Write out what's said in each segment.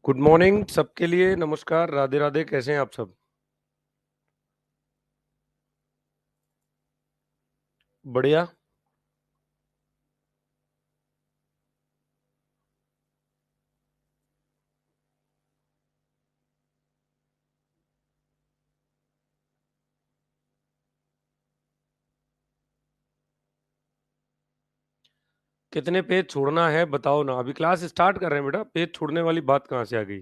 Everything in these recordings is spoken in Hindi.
गुड मॉर्निंग सबके लिए। नमस्कार, राधे राधे। कैसे हैं आप सब? बढ़िया। कितने पेज छोड़ना है बताओ ना। अभी क्लास स्टार्ट कर रहे हैं बेटा, पेज छोड़ने वाली बात कहाँ से आ गई?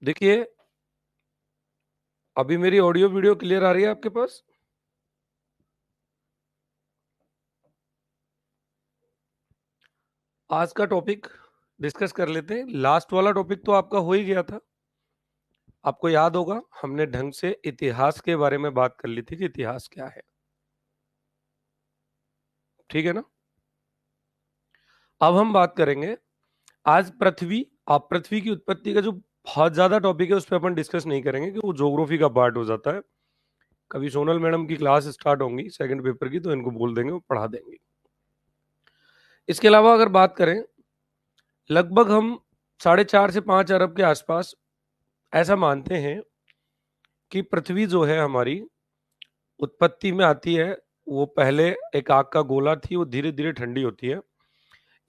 देखिए, अभी मेरी ऑडियो वीडियो क्लियर आ रही है आपके पास? आज का टॉपिक डिस्कस कर लेते हैं। लास्ट वाला टॉपिक तो आपका हो ही गया था। आपको याद होगा, हमने ढंग से इतिहास के बारे में बात कर ली थी कि इतिहास क्या है। ठीक है ना? अब हम बात करेंगे आज पृथ्वी। आप पृथ्वी की उत्पत्ति का जो बहुत ज्यादा टॉपिक है उस पर अपन डिस्कस नहीं करेंगे कि वो ज्योग्राफी का पार्ट हो जाता है। कभी सोनल मैडम की क्लास स्टार्ट होंगी सेकंड पेपर की, तो इनको बोल देंगे, वो पढ़ा देंगे। इसके अलावा अगर बात करें, लगभग हम 4.5 से 5 अरब के आसपास ऐसा मानते हैं कि पृथ्वी जो है हमारी उत्पत्ति में आती है। वो पहले एक आग का गोला थी, वो धीरे धीरे ठंडी होती है।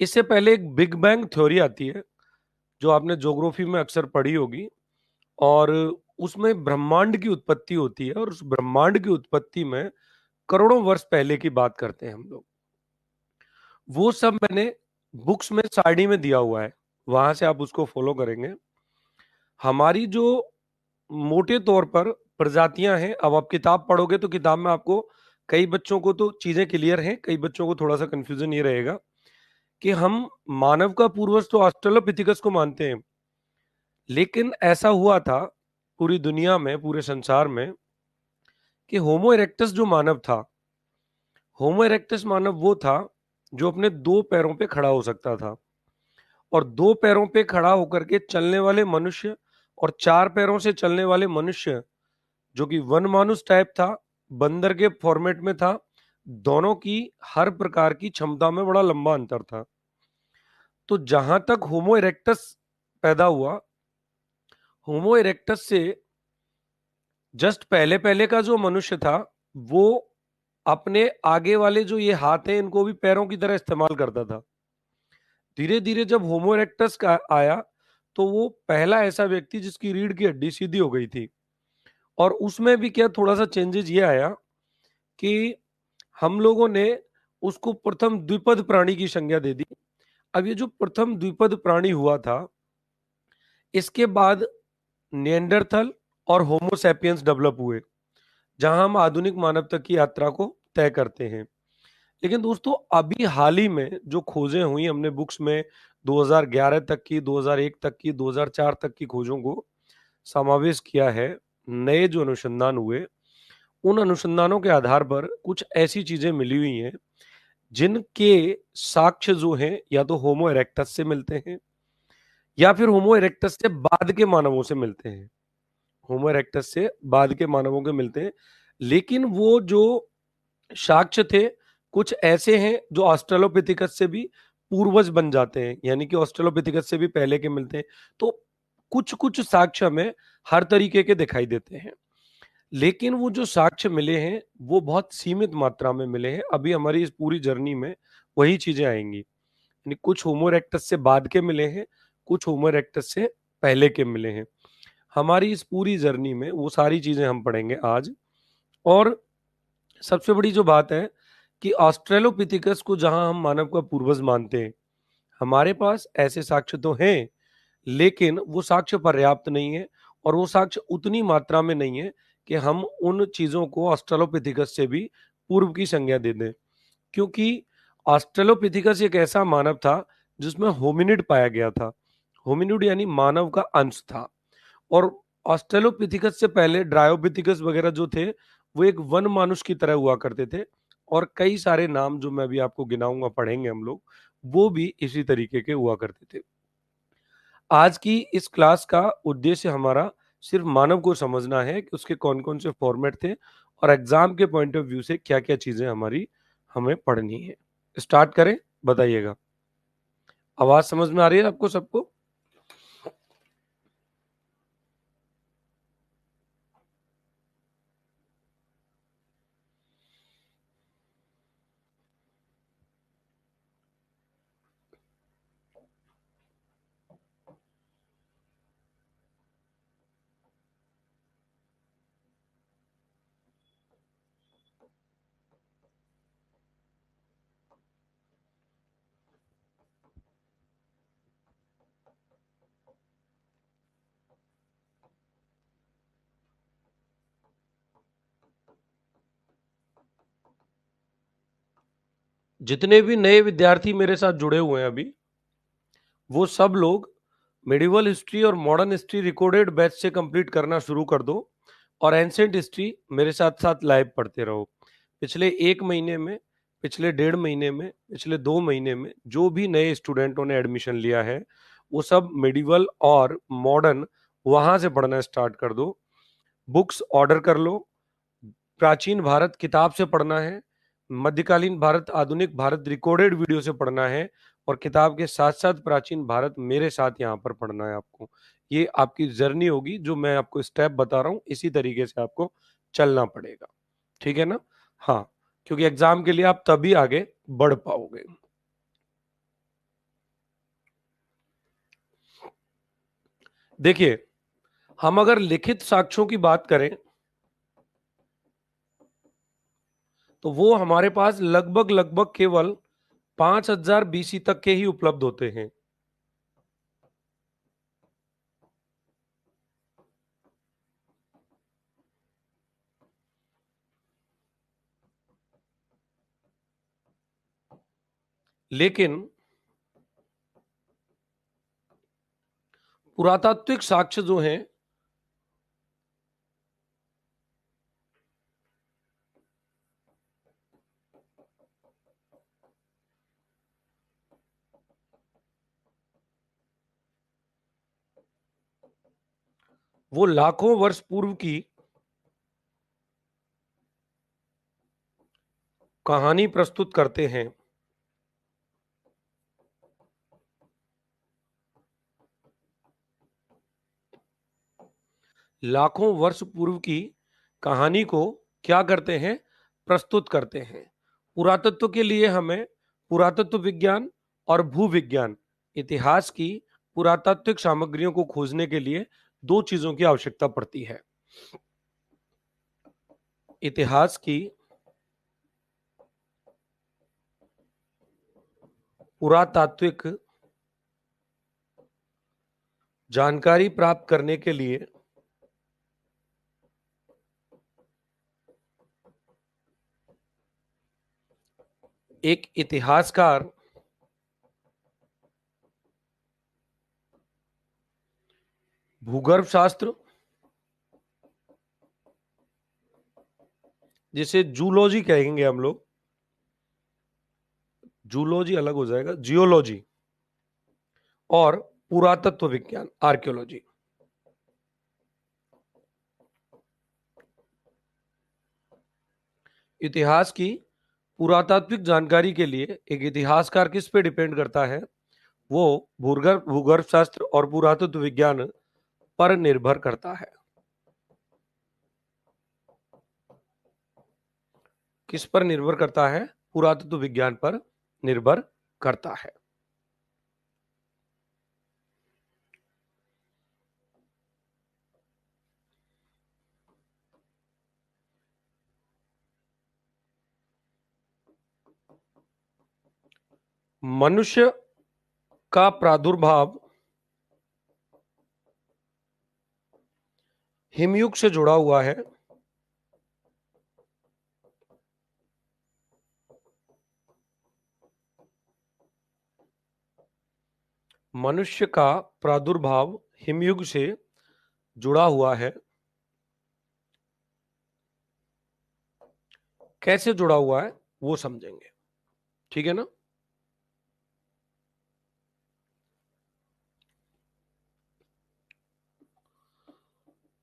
इससे पहले एक बिग बैंग थ्योरी आती है जो आपने ज्योग्राफी में अक्सर पढ़ी होगी, और उसमें ब्रह्मांड की उत्पत्ति होती है। और उस ब्रह्मांड की उत्पत्ति में करोड़ों वर्ष पहले की बात करते हैं हम लोग। वो सब मैंने बुक्स में सारणी में दिया हुआ है, वहां से आप उसको फॉलो करेंगे। हमारी जो मोटे तौर पर प्रजातियां हैं, अब आप किताब पढ़ोगे तो किताब में आपको, कई बच्चों को तो चीजें क्लियर हैं, कई बच्चों को थोड़ा सा कंफ्यूजन ये रहेगा कि हम मानव का पूर्वज तो ऑस्ट्रेलोपिथेकस को मानते हैं, लेकिन ऐसा हुआ था पूरी दुनिया में, पूरे संसार में, कि होमो इरेक्टस जो मानव था, होमो इरेक्टस मानव वो था जो अपने दो पैरों पे खड़ा हो सकता था। और दो पैरों पे खड़ा होकर के चलने वाले मनुष्य और चार पैरों से चलने वाले मनुष्य, जो कि वन मानुस टाइप था, बंदर के फॉर्मेट में था, दोनों की हर प्रकार की क्षमता में बड़ा लंबा अंतर था। तो जहां तक होमो इरेक्टस पैदा हुआ, होमो इरेक्टस से जस्ट पहले पहले का जो मनुष्य था, वो अपने आगे वाले जो ये हाथ हैं इनको भी पैरों की तरह इस्तेमाल करता था। धीरे धीरे जब होमो इरेक्टस का आया, तो वो पहला ऐसा व्यक्ति जिसकी रीढ़ की हड्डी सीधी हो गई थी। और उसमें भी क्या थोड़ा सा चेंजेस ये आया कि हम लोगों ने उसको प्रथम द्विपद प्राणी की संज्ञा दे दी। अब ये जो प्रथम द्विपद प्राणी हुआ था, इसके बाद निएंडरथल और होमोसैपियंस डेवलप हुए, जहां हम आधुनिक मानव तक की यात्रा को तय करते हैं। लेकिन दोस्तों, अभी हाल ही में जो खोजें हुई हमने बुक्स में, 2011 तक की, 2001 तक की, 2004 तक की खोजों को समावेश किया है। नए जो अनुसंधान हुए, उन अनुसंधानों के आधार पर कुछ ऐसी चीजें मिली हुई हैं जिनके साक्ष्य जो हैं या तो होमो इरेक्टस से मिलते हैं या फिर होमो इरेक्टस से बाद के मानवों से मिलते हैं। होमो इरेक्टस से बाद के मानवों के मिलते हैं, लेकिन वो जो साक्ष्य थे, कुछ ऐसे हैं जो ऑस्ट्रेलोपिथेकस से भी पूर्वज बन जाते हैं, यानी कि ऑस्ट्रेलोपिथेकस से भी पहले के मिलते हैं। तो कुछ कुछ साक्ष्य हमें हर तरीके के दिखाई देते हैं, लेकिन वो जो साक्ष्य मिले हैं वो बहुत सीमित मात्रा में मिले हैं। अभी हमारी इस पूरी जर्नी में वही चीजें आएंगी, यानी कुछ होमो इरेक्टस से बाद के मिले हैं, कुछ होमो इरेक्टस से पहले के मिले हैं। हमारी इस पूरी जर्नी में वो सारी चीजें हम पढ़ेंगे आज। और सबसे बड़ी जो बात है कि ऑस्ट्रेलोपिथेकस को जहां हम मानव का पूर्वज मानते हैं, हमारे पास ऐसे साक्ष्य तो हैं, लेकिन वो साक्ष्य पर्याप्त नहीं है, और वो साक्ष्य उतनी मात्रा में नहीं है कि हम उन चीजों को ऑस्ट्रेलोपिथेकस से भी पूर्व की संज्ञा दे दें। क्योंकि ऑस्ट्रेलोपिथेकस एक ऐसा मानव था जिसमें होमिनिड पाया गया था। होमिनिड यानी मानव का अंश था। और ऑस्ट्रेलोपिथेकस से पहले ड्रायोपिथेकस वगैरह जो थे, वो एक वन मानुष की तरह हुआ करते थे। और कई सारे नाम जो मैं अभी आपको गिनाऊंगा, पढ़ेंगे हम लोग, वो भी इसी तरीके के हुआ करते थे। आज की इस क्लास का उद्देश्य हमारा सिर्फ मानव को समझना है कि उसके कौन कौन से फॉर्मेट थे, और एग्जाम के पॉइंट ऑफ व्यू से क्या क्या चीजें हमारी हमें पढ़नी है। स्टार्ट करें। बताइएगा, आवाज समझ में आ रही है आपको सबको? जितने भी नए विद्यार्थी मेरे साथ जुड़े हुए हैं अभी, वो सब लोग मेडिवल हिस्ट्री और मॉडर्न हिस्ट्री रिकॉर्डेड बैच से कंप्लीट करना शुरू कर दो और एंशिएंट हिस्ट्री मेरे साथ साथ लाइव पढ़ते रहो। पिछले 1 महीने में, पिछले 1.5 महीने में, पिछले 2 महीने में जो भी नए स्टूडेंटों ने एडमिशन लिया है, वो सब मेडिवल और मॉडर्न वहां से पढ़ना स्टार्ट कर दो। बुक्स ऑर्डर कर लो। प्राचीन भारत किताब से पढ़ना है, मध्यकालीन भारत, आधुनिक भारत रिकॉर्डेड वीडियो से पढ़ना है, और किताब के साथ साथ प्राचीन भारत मेरे साथ यहाँ पर पढ़ना है आपको। ये आपकी जर्नी होगी, जो मैं आपको स्टेप बता रहा हूँ, इसी तरीके से आपको चलना पड़ेगा। ठीक है ना? हाँ, क्योंकि एग्जाम के लिए आप तभी आगे बढ़ पाओगे। देखिए, हम अगर लिखित साक्ष्यों की बात करें तो वो हमारे पास लगभग लगभग केवल 5000 बीसी तक के ही उपलब्ध होते हैं। लेकिन पुरातात्विक साक्ष्य जो हैं, वो लाखों वर्ष पूर्व की कहानी प्रस्तुत करते हैं। लाखों वर्ष पूर्व की कहानी को क्या करते हैं? प्रस्तुत करते हैं। पुरातत्व के लिए हमें पुरातत्व विज्ञान और भूविज्ञान, इतिहास की पुरातात्विक सामग्रियों को खोजने के लिए दो चीजों की आवश्यकता पड़ती है। इतिहास की पुरातात्विक जानकारी प्राप्त करने के लिए एक इतिहासकार भूगर्भ शास्त्र, जिसे जूलॉजी कहेंगे हम लोग, जूलॉजी अलग हो जाएगा, जियोलॉजी, और पुरातत्व विज्ञान, आर्कियोलॉजी, इतिहास की पुरातात्विक जानकारी के लिए एक इतिहासकार किस पे डिपेंड करता है? वो भूगर्भ भूगर्भ शास्त्र और पुरातत्व विज्ञान पर निर्भर करता है। किस पर निर्भर करता है? पुरातत्व विज्ञान पर निर्भर करता है। मनुष्य का प्रादुर्भाव हिमयुग से जुड़ा हुआ है। मनुष्य का प्रादुर्भाव हिमयुग से जुड़ा हुआ है। कैसे जुड़ा हुआ है वो समझेंगे। ठीक है ना?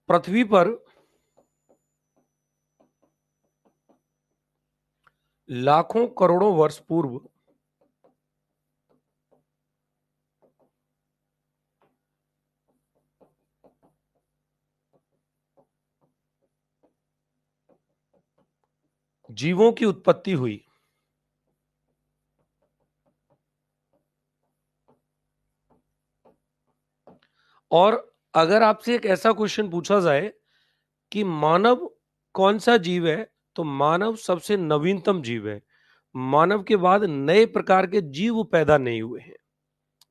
पृथ्वी पर लाखों करोड़ों वर्ष पूर्व जीवों की उत्पत्ति हुई। और अगर आपसे एक ऐसा क्वेश्चन पूछा जाए कि मानव कौन सा जीव है, तो मानव सबसे नवीनतम जीव है। मानव के बाद नए प्रकार के जीव पैदा नहीं हुए हैं।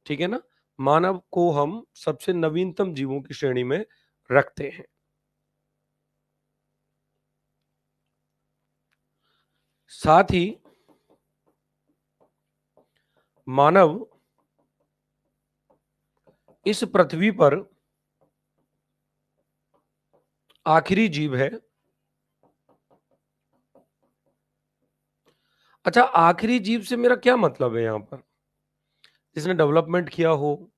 ठीक है ना? मानव को हम सबसे नवीनतम जीवों की श्रेणी में रखते हैं। साथ ही मानव इस पृथ्वी पर आखिरी जीव है। अच्छा, आखिरी जीव से मेरा क्या मतलब है यहां पर? जिसने डेवलपमेंट किया हो,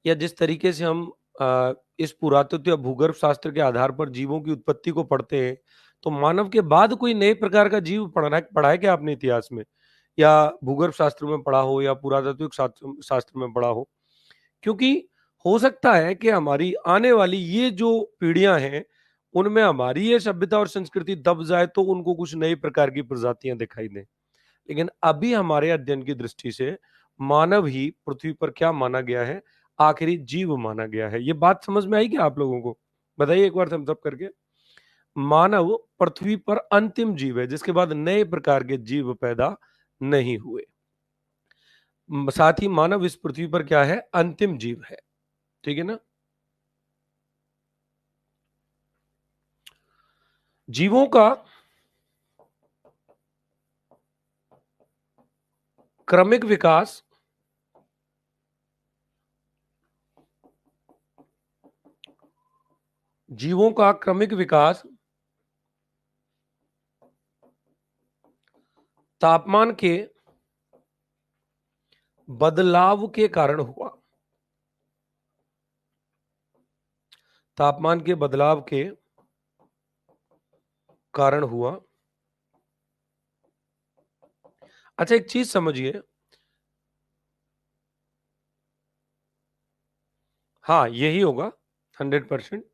या जिस तरीके से हम इस पुरातत्व या भूगर्भ शास्त्र के आधार पर जीवों की उत्पत्ति को पढ़ते हैं, तो मानव के बाद कोई नए प्रकार का जीव पढ़ा है क्या आपने इतिहास में, या भूगर्भ शास्त्र में पढ़ा हो, या पुरातत्विक शास्त्र शास्त्र में पढ़ा हो? क्योंकि हो सकता है कि हमारी आने वाली ये जो पीढ़ियां हैं, उनमें हमारी ये सभ्यता और संस्कृति दब जाए तो उनको कुछ नई प्रकार की प्रजातियां दिखाई दें। लेकिन अभी हमारे अध्ययन की दृष्टि से मानव ही पृथ्वी पर क्या माना गया है? आखिरी जीव माना गया है। ये बात समझ में आई क्या आप लोगों को? बताइए एक बार थम्स अप करके। मानव पृथ्वी पर अंतिम जीव है जिसके बाद नए प्रकार के जीव पैदा नहीं हुए। साथ ही मानव इस पृथ्वी पर क्या है? अंतिम जीव है। ठीक है ना? जीवों का क्रमिक विकास जीवों का क्रमिक विकास तापमान के बदलाव के कारण हुआ। तापमान के बदलाव के कारण हुआ। अच्छा, एक चीज समझिए। हाँ, यही होगा 100%।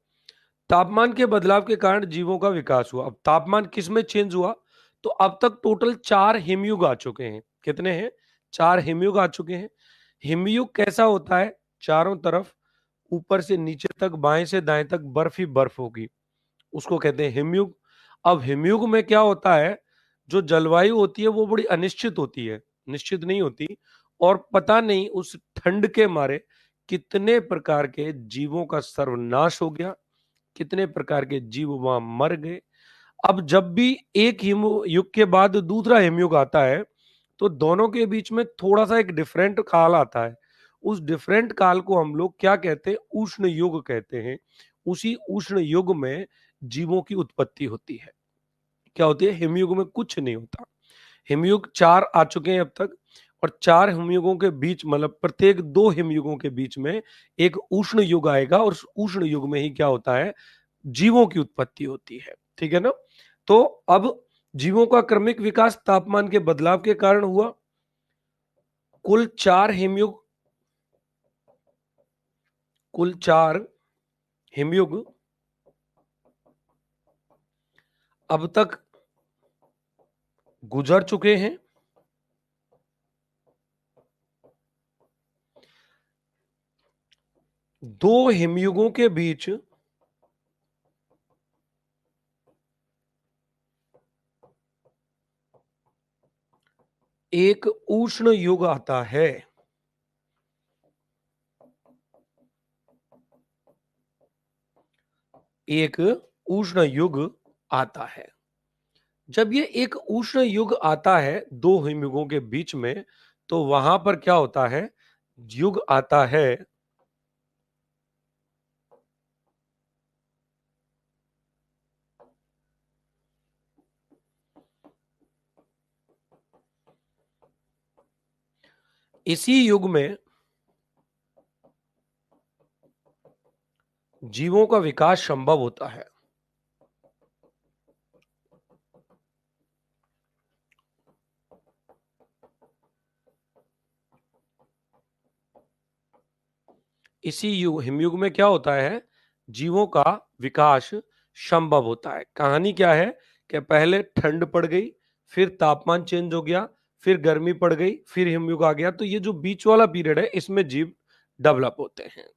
तापमान के बदलाव के कारण जीवों का विकास हुआ। अब तापमान किस में चेंज हुआ? तो अब तक टोटल 4 हिमयुग आ चुके हैं। कितने हैं? 4 हिमयुग आ चुके हैं। हिमयुग कैसा होता है? चारों तरफ ऊपर से नीचे तक, बाएं से दाएं तक बर्फ ही बर्फ होगी, उसको कहते हैं हिमयुग। अब हिमयुग में क्या होता है? जो जलवायु होती है वो बड़ी अनिश्चित होती है, निश्चित नहीं होती। और पता नहीं उस ठंड के मारे कितने प्रकार के जीवों का सर्वनाश हो गया, कितने प्रकार के जीव वहां मर गए। अब जब भी एक हिम युग के बाद दूसरा हिमयुग आता है, तो दोनों के बीच में थोड़ा सा एक डिफरेंट काल आता है। उस डिफरेंट काल को हम लोग क्या कहते हैं? उष्ण युग कहते हैं। उसी उष्ण युग में जीवों की उत्पत्ति होती है। क्या होती है? हिमयुग में कुछ नहीं होता। हिमयुग 4 आ चुके हैं अब तक, और 4 हिमयुगों के बीच, मतलब प्रत्येक 2 हिमयुगों के बीच में एक उष्ण युग आएगा, और उस उष्ण युग में ही क्या होता है? जीवों की उत्पत्ति होती है। ठीक है ना? तो अब जीवों का क्रमिक विकास तापमान के बदलाव के कारण हुआ। कुल 4 हिमयुग, कुल 4 हिमयुग अब तक गुजर चुके हैं। दो हिमयुगों के बीच एक उष्ण युग आता है। एक उष्ण युग आता है। जब ये एक उष्ण युग आता है दो हिमयुगों के बीच में, तो वहां पर क्या होता है? युग आता है इसी युग में जीवों का विकास संभव होता है। इसी युग हिमयुग में क्या होता है? जीवों का विकास संभव होता है। कहानी क्या है? कि पहले ठंड पड़ गई, फिर तापमान चेंज हो गया, फिर गर्मी पड़ गई, फिर हिमयुग आ गया। तो ये जो बीच वाला पीरियड है इसमें जीव डेवलप होते हैं।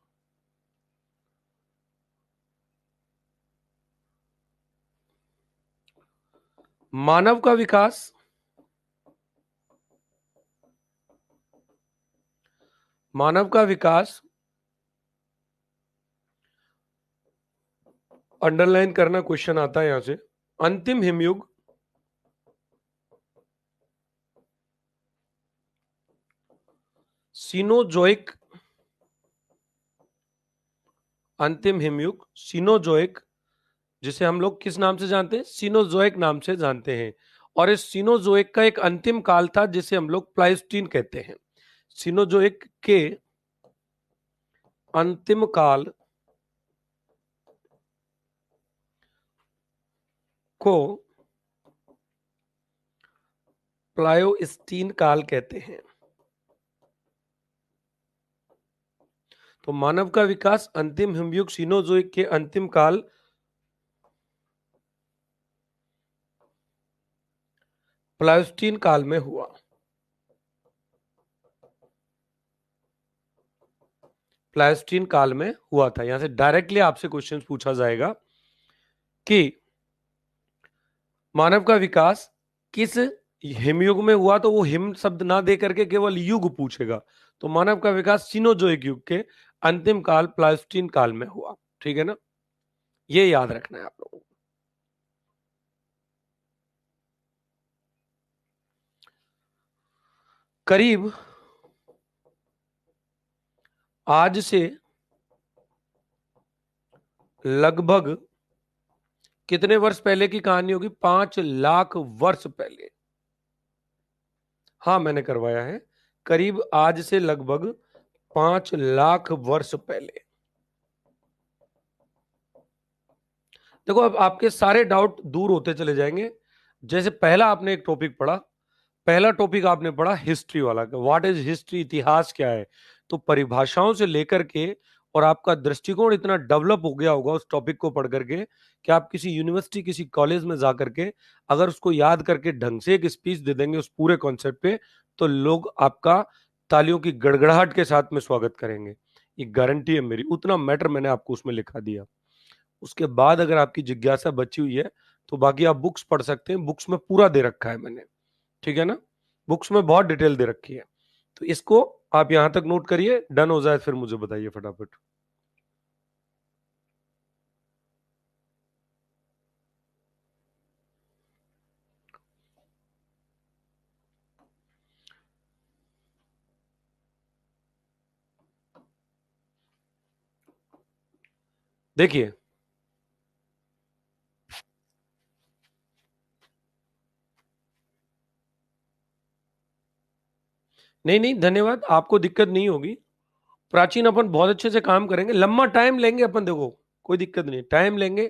मानव का विकास, मानव का विकास अंडरलाइन करना, क्वेश्चन आता है यहां से। अंतिम हिमयुग सीनोजोइक, अंतिम हिमयुग सीनोजोइक, जिसे हम लोग किस नाम से जानते हैं? सीनोजोइक नाम से जानते हैं। और इस सीनोजोइक का एक अंतिम काल था जिसे हम लोग प्लाइस्टीन कहते हैं। सीनोजोइक के अंतिम काल को प्लायोस्टीन काल कहते हैं। तो मानव का विकास अंतिम हिमयुग सीनोजोइक के अंतिम काल प्लायोस्टीन काल में हुआ। प्लायोस्टीन काल में हुआ था। यहां से डायरेक्टली आपसे क्वेश्चन पूछा जाएगा कि मानव का विकास किस हिमयुग में हुआ, तो वो हिम शब्द ना दे करके केवल युग पूछेगा। तो मानव का विकास सीनोजोइक युग के अंतिम काल प्लायोस्टीन काल में हुआ। ठीक है ना, ये याद रखना है आप लोगों को। करीब आज से लगभग कितने वर्ष पहले की कहानी होगी? 5 लाख वर्ष पहले। हाँ, मैंने करवाया है। करीब आज से लगभग 5 लाख वर्ष पहले। देखो, अब आपके सारे डाउट दूर होते चले जाएंगे। जैसे पहला आपने एक टॉपिक पढ़ा, पहला टॉपिक आपने पढ़ा हिस्ट्री वाला, व्हाट इज हिस्ट्री, इतिहास क्या है। तो परिभाषाओं से लेकर के और आपका दृष्टिकोण इतना डेवलप हो गया होगा उस टॉपिक को पढ़ करके कि आप किसी यूनिवर्सिटी, किसी कॉलेज में जा करके अगर उसको याद करके ढंग से एक स्पीच दे देंगे उस पूरे कॉन्सेप्ट पे, तो लोग आपका तालियों की गड़गड़ाहट के साथ में स्वागत करेंगे। ये गारंटी है मेरी। उतना मैटर मैंने आपको उसमें लिखा दिया। उसके बाद अगर आपकी जिज्ञासा बची हुई है तो बाकी आप बुक्स पढ़ सकते हैं। बुक्स में पूरा दे रखा है मैंने। ठीक है ना, बुक्स में बहुत डिटेल दे रखी है। तो इसको आप यहां तक नोट करिए, डन हो जाए फिर मुझे बताइए फटाफट। देखिए, नहीं नहीं, धन्यवाद, आपको दिक्कत नहीं होगी। प्राचीन अपन बहुत अच्छे से काम करेंगे, लंबा टाइम लेंगे अपन, देखो कोई दिक्कत नहीं, टाइम लेंगे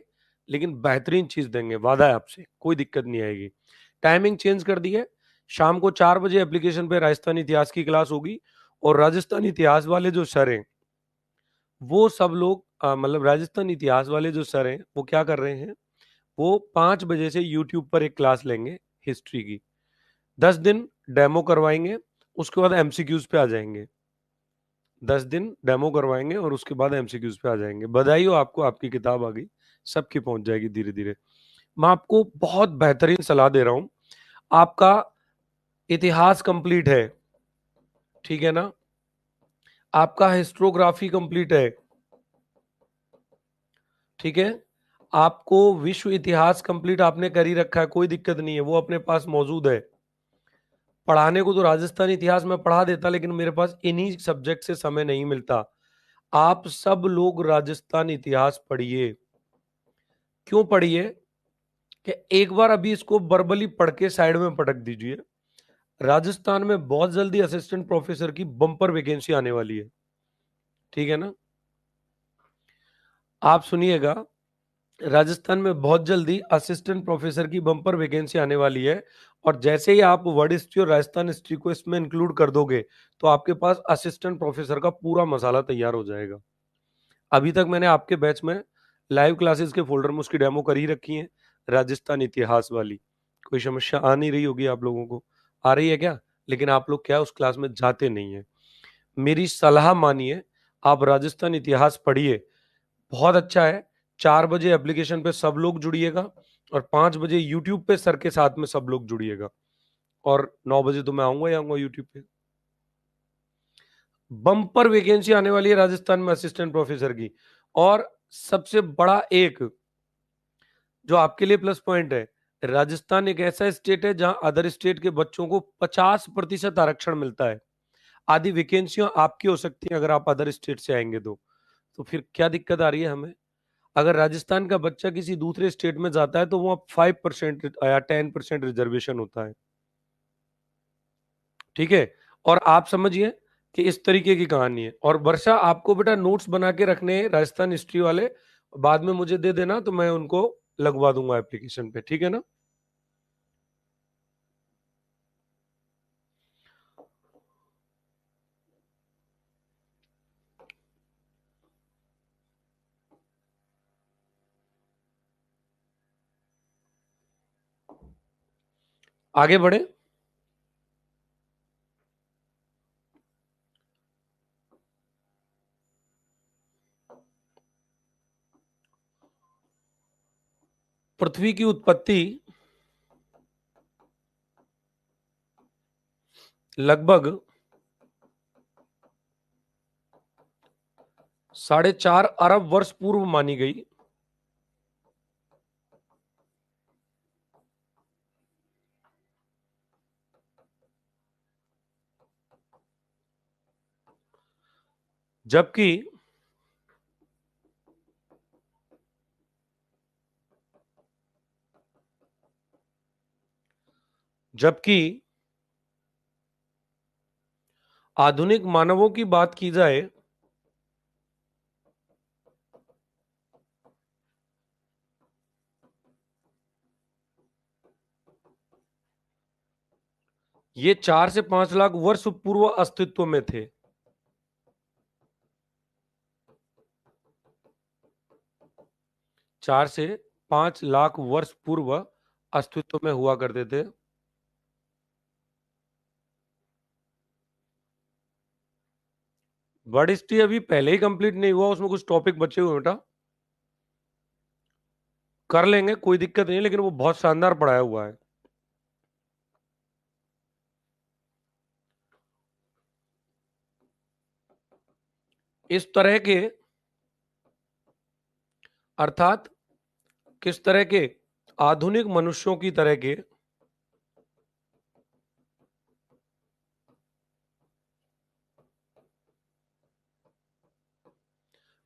लेकिन बेहतरीन चीज देंगे, वादा है आपसे, कोई दिक्कत नहीं आएगी। टाइमिंग चेंज कर दी है, शाम को 4 बजे एप्लीकेशन पे राजस्थानी इतिहास की क्लास होगी। और राजस्थानी इतिहास वाले जो सर हैं वो सब लोग मतलब राजस्थान इतिहास वाले जो सर हैं वो क्या कर रहे हैं, वो 5 बजे से यूट्यूब पर एक क्लास लेंगे हिस्ट्री की। 10 दिन डेमो करवाएंगे, उसके बाद एमसीक्यूज पे आ जाएंगे। 10 दिन डेमो करवाएंगे और उसके बाद एमसीक्यूज पे आ जाएंगे। बधाई हो आपको, आपकी किताब आ गई, सबकी पहुंच जाएगी धीरे धीरे। मैं आपको बहुत बेहतरीन सलाह दे रहा हूं। आपका इतिहास कंप्लीट है, ठीक है ना, आपका हिस्ट्रोग्राफी कंप्लीट है, ठीक है, आपको विश्व इतिहास कंप्लीट आपने कर ही रखा है, कोई दिक्कत नहीं है, वो अपने पास मौजूद है। पढ़ाने को तो राजस्थान इतिहास में पढ़ा देता, लेकिन मेरे पास इन्हीं सब्जेक्ट से समय नहीं मिलता। आप सब लोग राजस्थान इतिहास पढ़िए। क्यों पढ़िए? कि एक बार अभी इसको वर्बली पढ़ के साइड में पटक दीजिए। राजस्थान में बहुत जल्दी असिस्टेंट प्रोफेसर की बम्पर वैकेंसी आने वाली है, ठीक है ना, आप सुनिएगा। राजस्थान में बहुत जल्दी असिस्टेंट प्रोफेसर की बम्पर वैकेंसी आने वाली है। और जैसे ही आप वर्ड हिस्ट्री और राजस्थान हिस्ट्री को इसमें इंक्लूड कर दोगे तो आपके पास असिस्टेंट प्रोफेसर का पूरा मसाला तैयार हो जाएगा। अभी तक मैंने आपके बैच में लाइव क्लासेस के फोल्डर में उसकी डेमो कर ही रखी है, राजस्थान इतिहास वाली। कोई समस्या आ नहीं रही होगी आप लोगों को, आ रही है क्या? लेकिन आप लोग क्या उस क्लास में जाते नहीं है। मेरी सलाह मानिए, आप राजस्थान इतिहास पढ़िए, बहुत अच्छा है। 4 बजे एप्लीकेशन पे सब लोग जुड़िएगा और 5 बजे यूट्यूब पे सर के साथ में सब लोग जुड़िएगा, और 9 बजे तो मैं आऊंगा ही आऊंगा यूट्यूब पे। बम्पर वैकेंसी आने वाली है राजस्थान में असिस्टेंट प्रोफेसर की, और सबसे बड़ा एक जो आपके लिए प्लस पॉइंट है, राजस्थान एक ऐसा स्टेट है जहां अदर स्टेट के बच्चों को 50% आरक्षण मिलता है। आधी वैकेंसियां आपकी हो सकती हैं अगर आप अदर स्टेट से आएंगे तो फिर क्या दिक्कत आ रही है हमें? अगर राजस्थान का बच्चा किसी दूसरे स्टेट में जाता है तो वो 5% या 10% रिजर्वेशन होता है। ठीक है, और आप समझिए कि इस तरीके की कहानी है। और वर्षा, आपको बेटा नोट्स बना के रखने हैं राजस्थान हिस्ट्री वाले, बाद में मुझे दे देना तो मैं उनको लगवा दूंगा एप्लीकेशन पे, ठीक है ना? आगे बढ़े। पृथ्वी की उत्पत्ति लगभग 4.5 अरब वर्ष पूर्व मानी गई। जबकि जबकि आधुनिक मानवों की बात की जाए ये 4 से 5 लाख वर्ष पूर्व अस्तित्व में थे। 4 से 5 लाख वर्ष पूर्व अस्तित्व में हुआ करते थे। वर्ड हिस्ट्री अभी पहले ही कंप्लीट नहीं हुआ, उसमें कुछ टॉपिक बचे हुए बेटा, कर लेंगे, कोई दिक्कत नहीं, लेकिन वो बहुत शानदार पढ़ाया हुआ है। इस तरह के, अर्थात किस तरह के? आधुनिक मनुष्यों की तरह के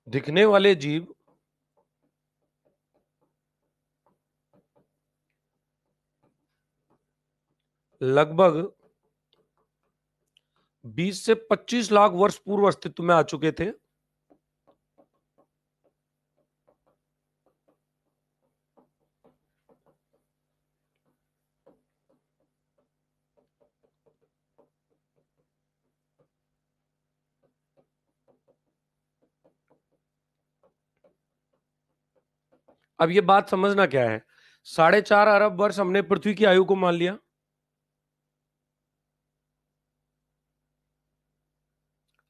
दिखने वाले जीव लगभग 20 से 25 लाख वर्ष पूर्व अस्तित्व में आ चुके थे। अब ये बात समझना क्या है, 4.5 अरब वर्ष हमने पृथ्वी की आयु को मान लिया।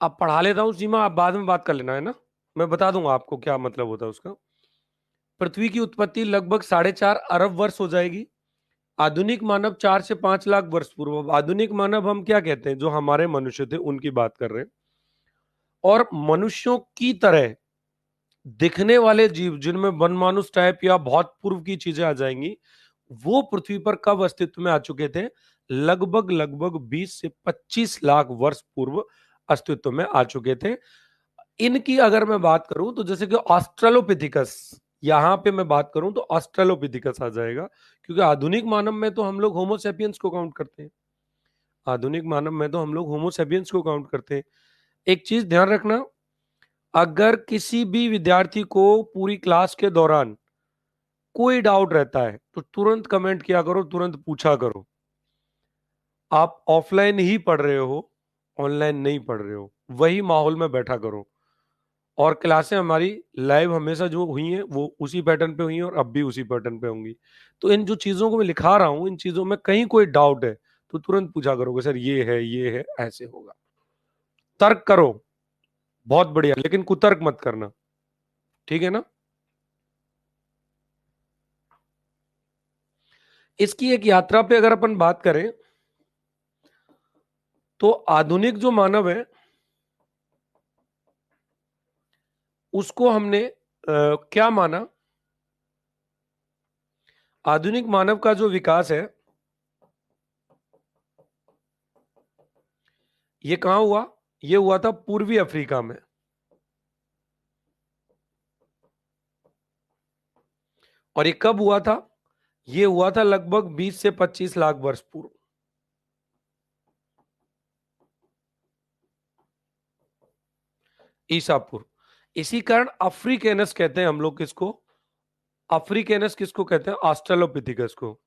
अब पढ़ा लेता हूं सीमा, आप बाद में बात कर लेना, है ना? मैं बता दूंगा आपको क्या मतलब होता है उसका। पृथ्वी की उत्पत्ति लगभग 4.5 अरब वर्ष हो जाएगी। आधुनिक मानव 4 से 5 लाख वर्ष पूर्व। अब आधुनिक मानव हम क्या कहते हैं? जो हमारे मनुष्य थे उनकी बात कर रहे हैं। और मनुष्यों की तरह दिखने वाले जीव जिनमें वनमानुष टाइप या बहुत पूर्व की चीजें आ जाएंगी, वो पृथ्वी पर कब अस्तित्व में आ चुके थे? लगभग लगभग 20 से 25 लाख वर्ष पूर्व अस्तित्व में आ चुके थे। इनकी अगर मैं बात करूं तो जैसे कि ऑस्ट्रेलोपिथिकस, यहां पे मैं बात करूं तो ऑस्ट्रेलोपिथिकस आ जाएगा, क्योंकि आधुनिक मानव में तो हम लोग होमोसेपियंस को काउंट करते हैं। आधुनिक मानव में तो हम लोग होमोसेपियंस को काउंट करते हैं। एक चीज ध्यान रखना, अगर किसी भी विद्यार्थी को पूरी क्लास के दौरान कोई डाउट रहता है तो तुरंत कमेंट किया करो, तुरंत पूछा करो। आप ऑफलाइन ही पढ़ रहे हो, ऑनलाइन नहीं पढ़ रहे हो, वही माहौल में बैठा करो। और क्लासें हमारी लाइव हमेशा जो हुई हैं वो उसी पैटर्न पे हुई हैं और अब भी उसी पैटर्न पे होंगी। तो इन जो चीजों को मैं लिखा रहा हूं, इन चीजों में कहीं कोई डाउट है तो तुरंत पूछा करोगे, सर ये है, ऐसे होगा। तर्क करो, बहुत बढ़िया, लेकिन कुतर्क मत करना, ठीक है ना। इसकी एक यात्रा पे अगर अपन बात करें तो आधुनिक जो मानव है उसको हमने क्या माना, आधुनिक मानव का जो विकास है ये कहां हुआ, ये हुआ था पूर्वी अफ्रीका में। और ये कब हुआ था, ये हुआ था लगभग 20 से 25 लाख वर्ष पूर्व। ईसा पूर्व। इसी कारण अफ्रीकेनस कहते हैं हम लोग किसको, अफ्रीकेनस किसको कहते हैं, ऑस्ट्रेलोपिथिकस को।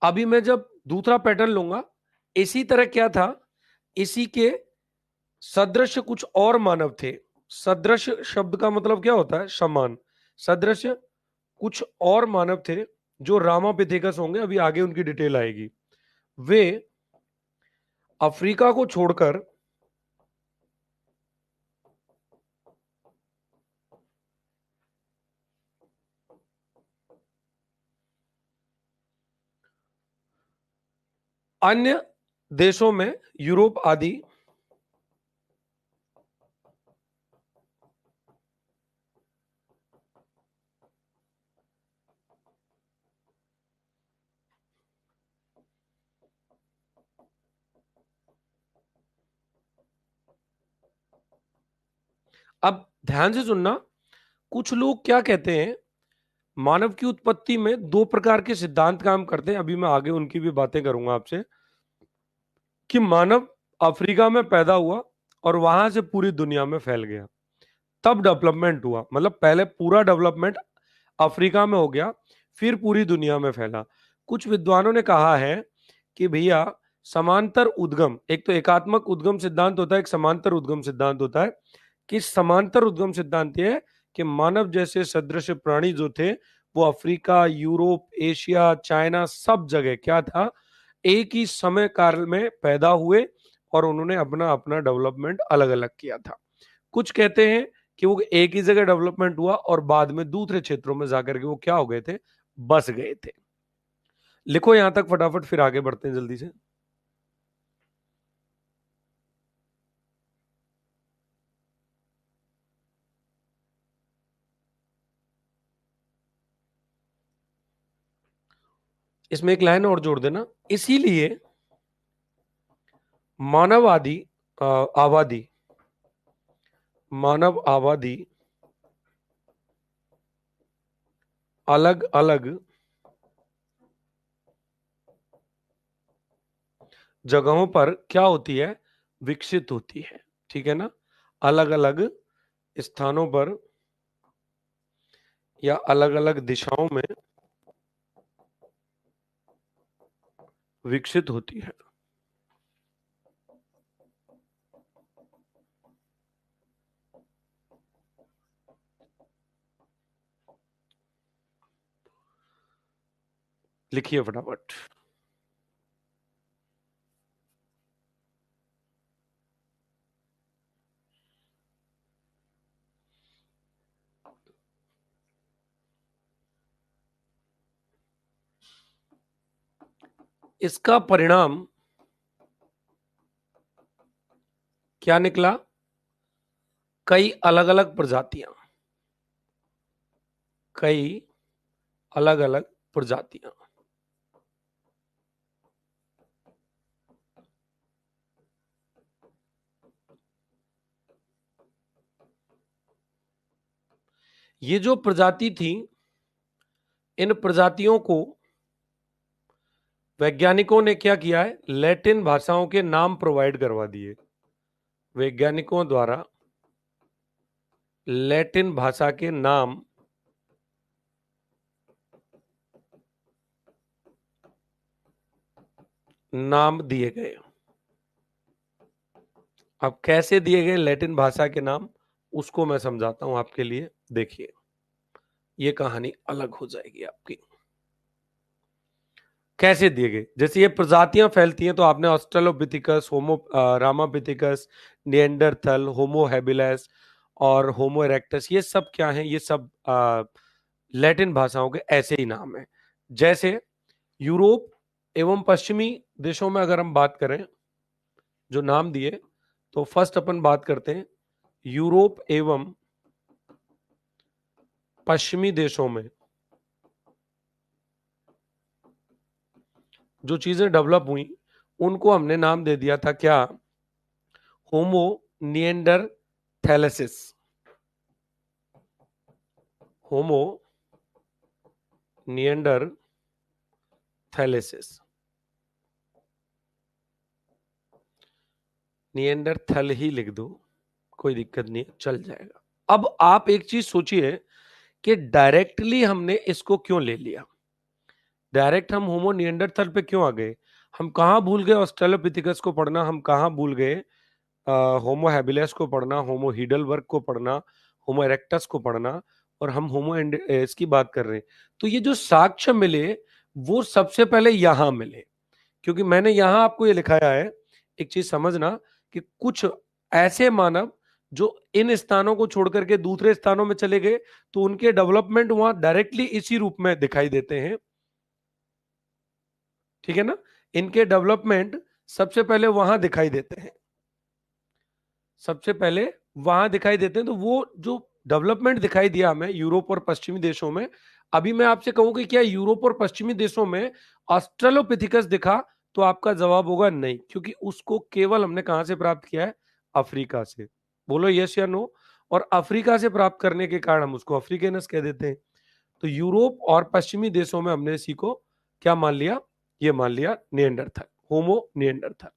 अभी मैं जब दूसरा पैटर्न लूंगा, इसी तरह क्या था, इसी के सदृश कुछ और मानव थे। सदृश शब्द का मतलब क्या होता है, समान। सदृश कुछ और मानव थे जो रामापिथेकस होंगे, अभी आगे उनकी डिटेल आएगी। वे अफ्रीका को छोड़कर अन्य देशों में, यूरोप आदि, अब ध्यान से सुनना, कुछ लोग क्या कहते हैं, मानव की उत्पत्ति में दो प्रकार के सिद्धांत काम करते हैं, अभी मैं आगे उनकी भी बातें करूंगा आपसे, कि मानव अफ्रीका में पैदा हुआ और वहां से पूरी दुनिया में फैल गया, तब डेवलपमेंट हुआ। मतलब पहले पूरा डेवलपमेंट अफ्रीका में हो गया, फिर पूरी दुनिया में फैला। कुछ विद्वानों ने कहा है कि भैया समांतर उद्गम, एक तो एकात्मक उद्गम सिद्धांत होता है, एक समांतर उद्गम सिद्धांत होता है। कि समांतर उद्गम सिद्धांत यह है कि मानव जैसे सदृश प्राणी जो थे वो अफ्रीका, यूरोप, एशिया, चाइना, सब जगह क्या था, एक ही समय काल में पैदा हुए और उन्होंने अपना अपना डेवलपमेंट अलग अलग किया था। कुछ कहते हैं कि वो एक ही जगह डेवलपमेंट हुआ और बाद में दूसरे क्षेत्रों में जाकर के वो क्या हो गए थे, बस गए थे। लिखो यहां तक फटाफट, फिर आगे बढ़ते हैं जल्दी से। इसमें एक लाइन और जोड़ देना, इसीलिए मानव आबादी, मानव आबादी अलग अलग जगहों पर क्या होती है, विकसित होती है, ठीक है ना। अलग अलग स्थानों पर या अलग अलग दिशाओं में विकसित होती है। लिखिए फटाफट। इसका परिणाम क्या निकला, कई अलग अलग प्रजातियां, कई अलग अलग प्रजातियां। ये जो प्रजाति थी, इन प्रजातियों को वैज्ञानिकों ने क्या किया है, लैटिन भाषाओं के नाम प्रोवाइड करवा दिए। वैज्ञानिकों द्वारा लैटिन भाषा के नाम दिए गए। अब कैसे दिए गए लैटिन भाषा के नाम उसको मैं समझाता हूं आपके लिए। देखिए, ये कहानी अलग हो जाएगी आपकी। कैसे दिए गए, जैसे ये प्रजातियां फैलती हैं तो आपने ऑस्ट्रेलोपिथिकस, होमो रामापिथिकस, निएंडरथल, होमो हैबिलिस और होमो इरेक्टस, ये सब क्या हैं? ये सब लैटिन भाषाओं के ऐसे ही नाम हैं। जैसे यूरोप एवं पश्चिमी देशों में अगर हम बात करें जो नाम दिए, तो फर्स्ट अपन बात करते हैं यूरोप एवं पश्चिमी देशों में जो चीजें डेवलप हुई उनको हमने नाम दे दिया था क्या? होमो निएंडरथैलेसिस। होमो निएंडरथैलेसिस, निएंडरथल ही लिख दो, कोई दिक्कत नहीं, चल जाएगा। अब आप एक चीज सोचिए कि डायरेक्टली हमने इसको क्यों ले लिया? डायरेक्ट हम होमो निएंडरथल पे क्यों आ गए? हम कहाँ भूल गए ऑस्ट्रेलोपिथिकस को पढ़ना? हम कहाँ भूल गए होमो हैबिलिस को पढ़ना, होमो हीडलबर्ग को पढ़ना, होमो इरेक्टस को पढ़ना, और हम होमो इसकी बात कर रहे हैं। तो ये जो साक्ष्य मिले वो सबसे पहले यहां मिले, क्योंकि मैंने यहां आपको ये लिखाया है। एक चीज समझना कि कुछ ऐसे मानव जो इन स्थानों को छोड़ करके दूसरे स्थानों में चले गए तो उनके डेवलपमेंट वहां डायरेक्टली इसी रूप में दिखाई देते हैं। ठीक है ना? इनके डेवलपमेंट सबसे पहले वहां दिखाई देते हैं, सबसे पहले वहां दिखाई देते हैं। तो वो जो डेवलपमेंट दिखाई दिया हमें यूरोप और पश्चिमी देशों में, अभी मैं आपसे कहूं कि क्या यूरोप और पश्चिमी देशों में ऑस्ट्रेलोपिथिकस दिखा? तो आपका जवाब होगा नहीं, क्योंकि उसको केवल हमने कहां से प्राप्त किया है? अफ्रीका से। बोलो यस या नो। और अफ्रीका से प्राप्त करने के कारण हम उसको अफ्रीकेनस कह देते हैं। तो यूरोप और पश्चिमी देशों में हमने इसी को क्या मान लिया? ये मान लिया निएंडरथल, होमो निएंडरथल।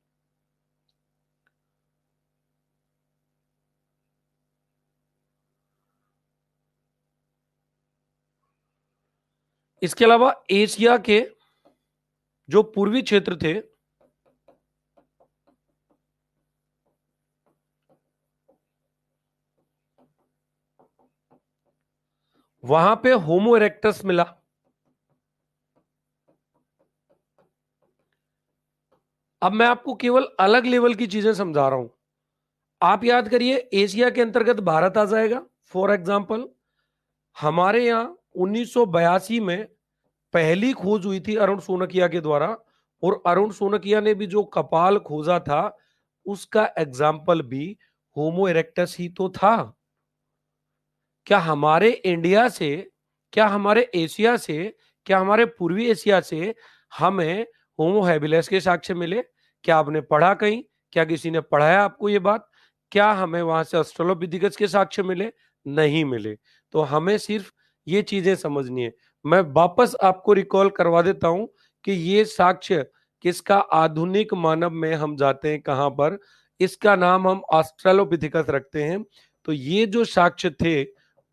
इसके अलावा एशिया के जो पूर्वी क्षेत्र थे वहां पे होमो इरेक्टस मिला। अब मैं आपको केवल अलग लेवल की चीजें समझा रहा हूं। आप याद करिए, एशिया के अंतर्गत भारत आ जाएगा। फॉर एग्जाम्पल, हमारे यहां 1982 में पहली खोज हुई थी अरुण सोनकिया के द्वारा, और अरुण सोनकिया ने भी जो कपाल खोजा था उसका एग्जाम्पल भी होमो इरेक्टस ही तो था। क्या हमारे इंडिया से, क्या हमारे एशिया से, क्या हमारे पूर्वी एशिया से हमें होमो हैबिलिस के साक्ष्य मिले? क्या आपने पढ़ा कहीं? क्या किसी ने पढ़ाया आपको ये बात? क्या हमें वहां से ऑस्ट्रेलोपिथिकस के साक्ष्य मिले? नहीं मिले। तो हमें सिर्फ ये चीजें समझनी है। मैं वापस आपको रिकॉल करवा देता हूं कि ये साक्ष्य किसका? आधुनिक मानव में हम जाते हैं कहां पर? इसका नाम हम ऑस्ट्रेलोपिथिकस रखते हैं। तो ये जो साक्ष्य थे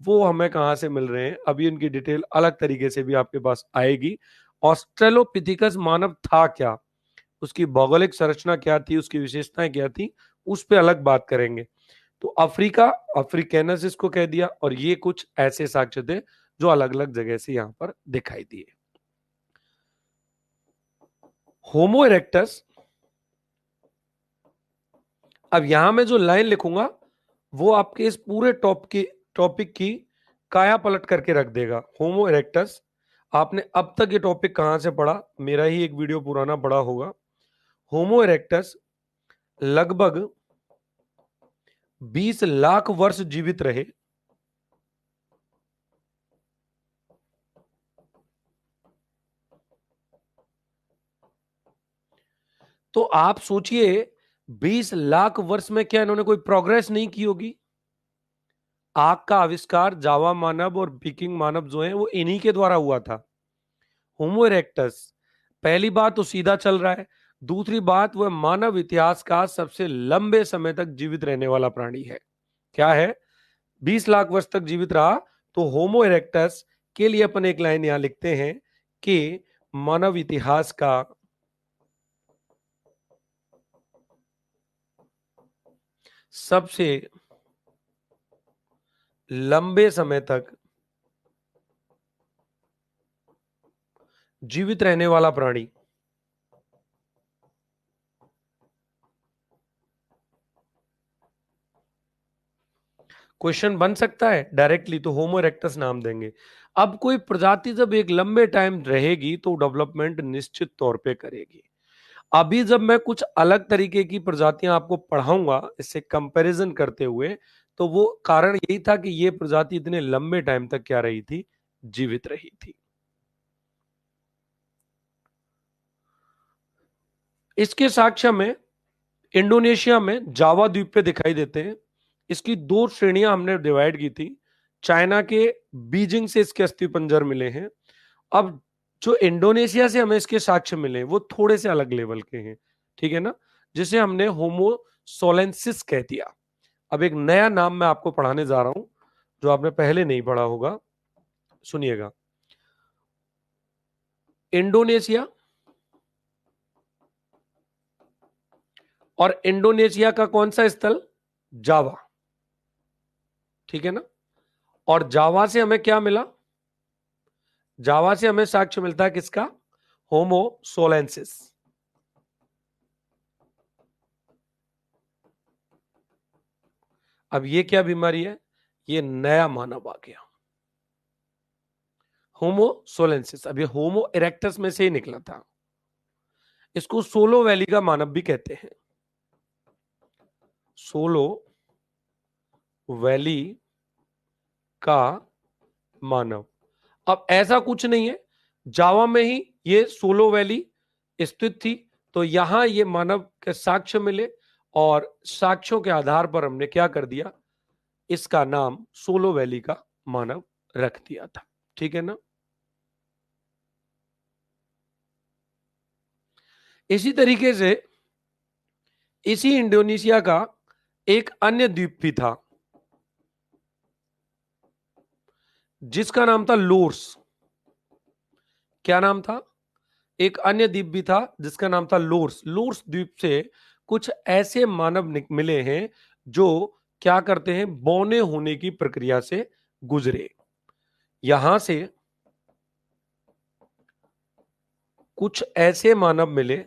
वो हमें कहां से मिल रहे हैं? अभी उनकी डिटेल अलग तरीके से भी आपके पास आएगी। ऑस्ट्रेलोपिथिकस मानव था क्या, उसकी भौगोलिक संरचना क्या थी, उसकी विशेषताएं क्या थी, उस पर अलग बात करेंगे। तो अफ्रीका, अफ्रीकैनस इसको कह दिया, और ये कुछ ऐसे साक्ष्य थे जो अलग अलग जगह से यहां पर दिखाई दिए। होमो इरेक्टस, अब यहां मैं जो लाइन लिखूंगा वो आपके इस पूरे टॉपिक की काया पलट करके रख देगा। होमो इरेक्टस, आपने अब तक ये टॉपिक कहां से पढ़ा? मेरा ही एक वीडियो पुराना पढ़ा होगा। होमो इरेक्टस लगभग 20 लाख वर्ष जीवित रहे। तो आप सोचिए, 20 लाख वर्ष में क्या इन्होंने कोई प्रोग्रेस नहीं की होगी? आग का आविष्कार जावा मानव और विकिंग मानव जो है वो इन्हीं के द्वारा हुआ था। होमो इरेक्टस, पहली बात तो सीधा चल रहा है, दूसरी बात वह मानव इतिहास का सबसे लंबे समय तक जीवित रहने वाला प्राणी है। क्या है? 20 लाख वर्ष तक जीवित रहा। तो होमो इरेक्टस के लिए अपन एक लाइन यहां लिखते हैं कि मानव इतिहास का सबसे लंबे समय तक जीवित रहने वाला प्राणी। क्वेश्चन बन सकता है डायरेक्टली, तो होमो इरेक्टस नाम देंगे। अब कोई प्रजाति जब एक लंबे टाइम रहेगी तो डेवलपमेंट निश्चित तौर पे करेगी। अभी जब मैं कुछ अलग तरीके की प्रजातियां आपको पढ़ाऊंगा इससे कंपैरिजन करते हुए, तो वो कारण यही था कि ये प्रजाति इतने लंबे टाइम तक क्या रही थी, जीवित रही थी। इसके साक्ष्य में इंडोनेशिया में जावा द्वीप पे दिखाई देते हैं। इसकी दो श्रेणियां हमने डिवाइड की थी। चाइना के बीजिंग से इसके अस्थिपंजर मिले हैं। अब जो इंडोनेशिया से हमें इसके साक्ष्य मिले वो थोड़े से अलग लेवल के हैं, ठीक है ना, जिसे हमने होमो सोलेंसिस कह दिया। अब एक नया नाम मैं आपको पढ़ाने जा रहा हूं जो आपने पहले नहीं पढ़ा होगा, सुनिएगा। इंडोनेशिया और इंडोनेशिया का कौन सा स्थल, जावा, ठीक है ना। और जावा से हमें क्या मिला, जावा से हमें साक्ष्य मिलता है किसका, होमो सोलेंसिस। अब ये क्या बीमारी है, ये नया मानव आ गया, होमो सोलेंसिस। अब ये होमो इरेक्टस में से ही निकला था। इसको सोलो वैली का मानव भी कहते हैं, सोलो वैली का मानव। अब ऐसा कुछ नहीं है, जावा में ही ये सोलो वैली स्थित थी, तो यहां ये मानव के साक्ष्य मिले और साक्ष्यों के आधार पर हमने क्या कर दिया, इसका नाम सोलो वैली का मानव रख दिया था, ठीक है ना। इसी तरीके से इसी इंडोनेशिया का एक अन्य द्वीप भी था जिसका नाम था लोर्स। क्या नाम था, एक अन्य द्वीप भी था जिसका नाम था लोर्स। लोर्स द्वीप से कुछ ऐसे मानव मिले हैं जो क्या करते हैं, बौने होने की प्रक्रिया से गुजरे। यहां से कुछ ऐसे मानव मिले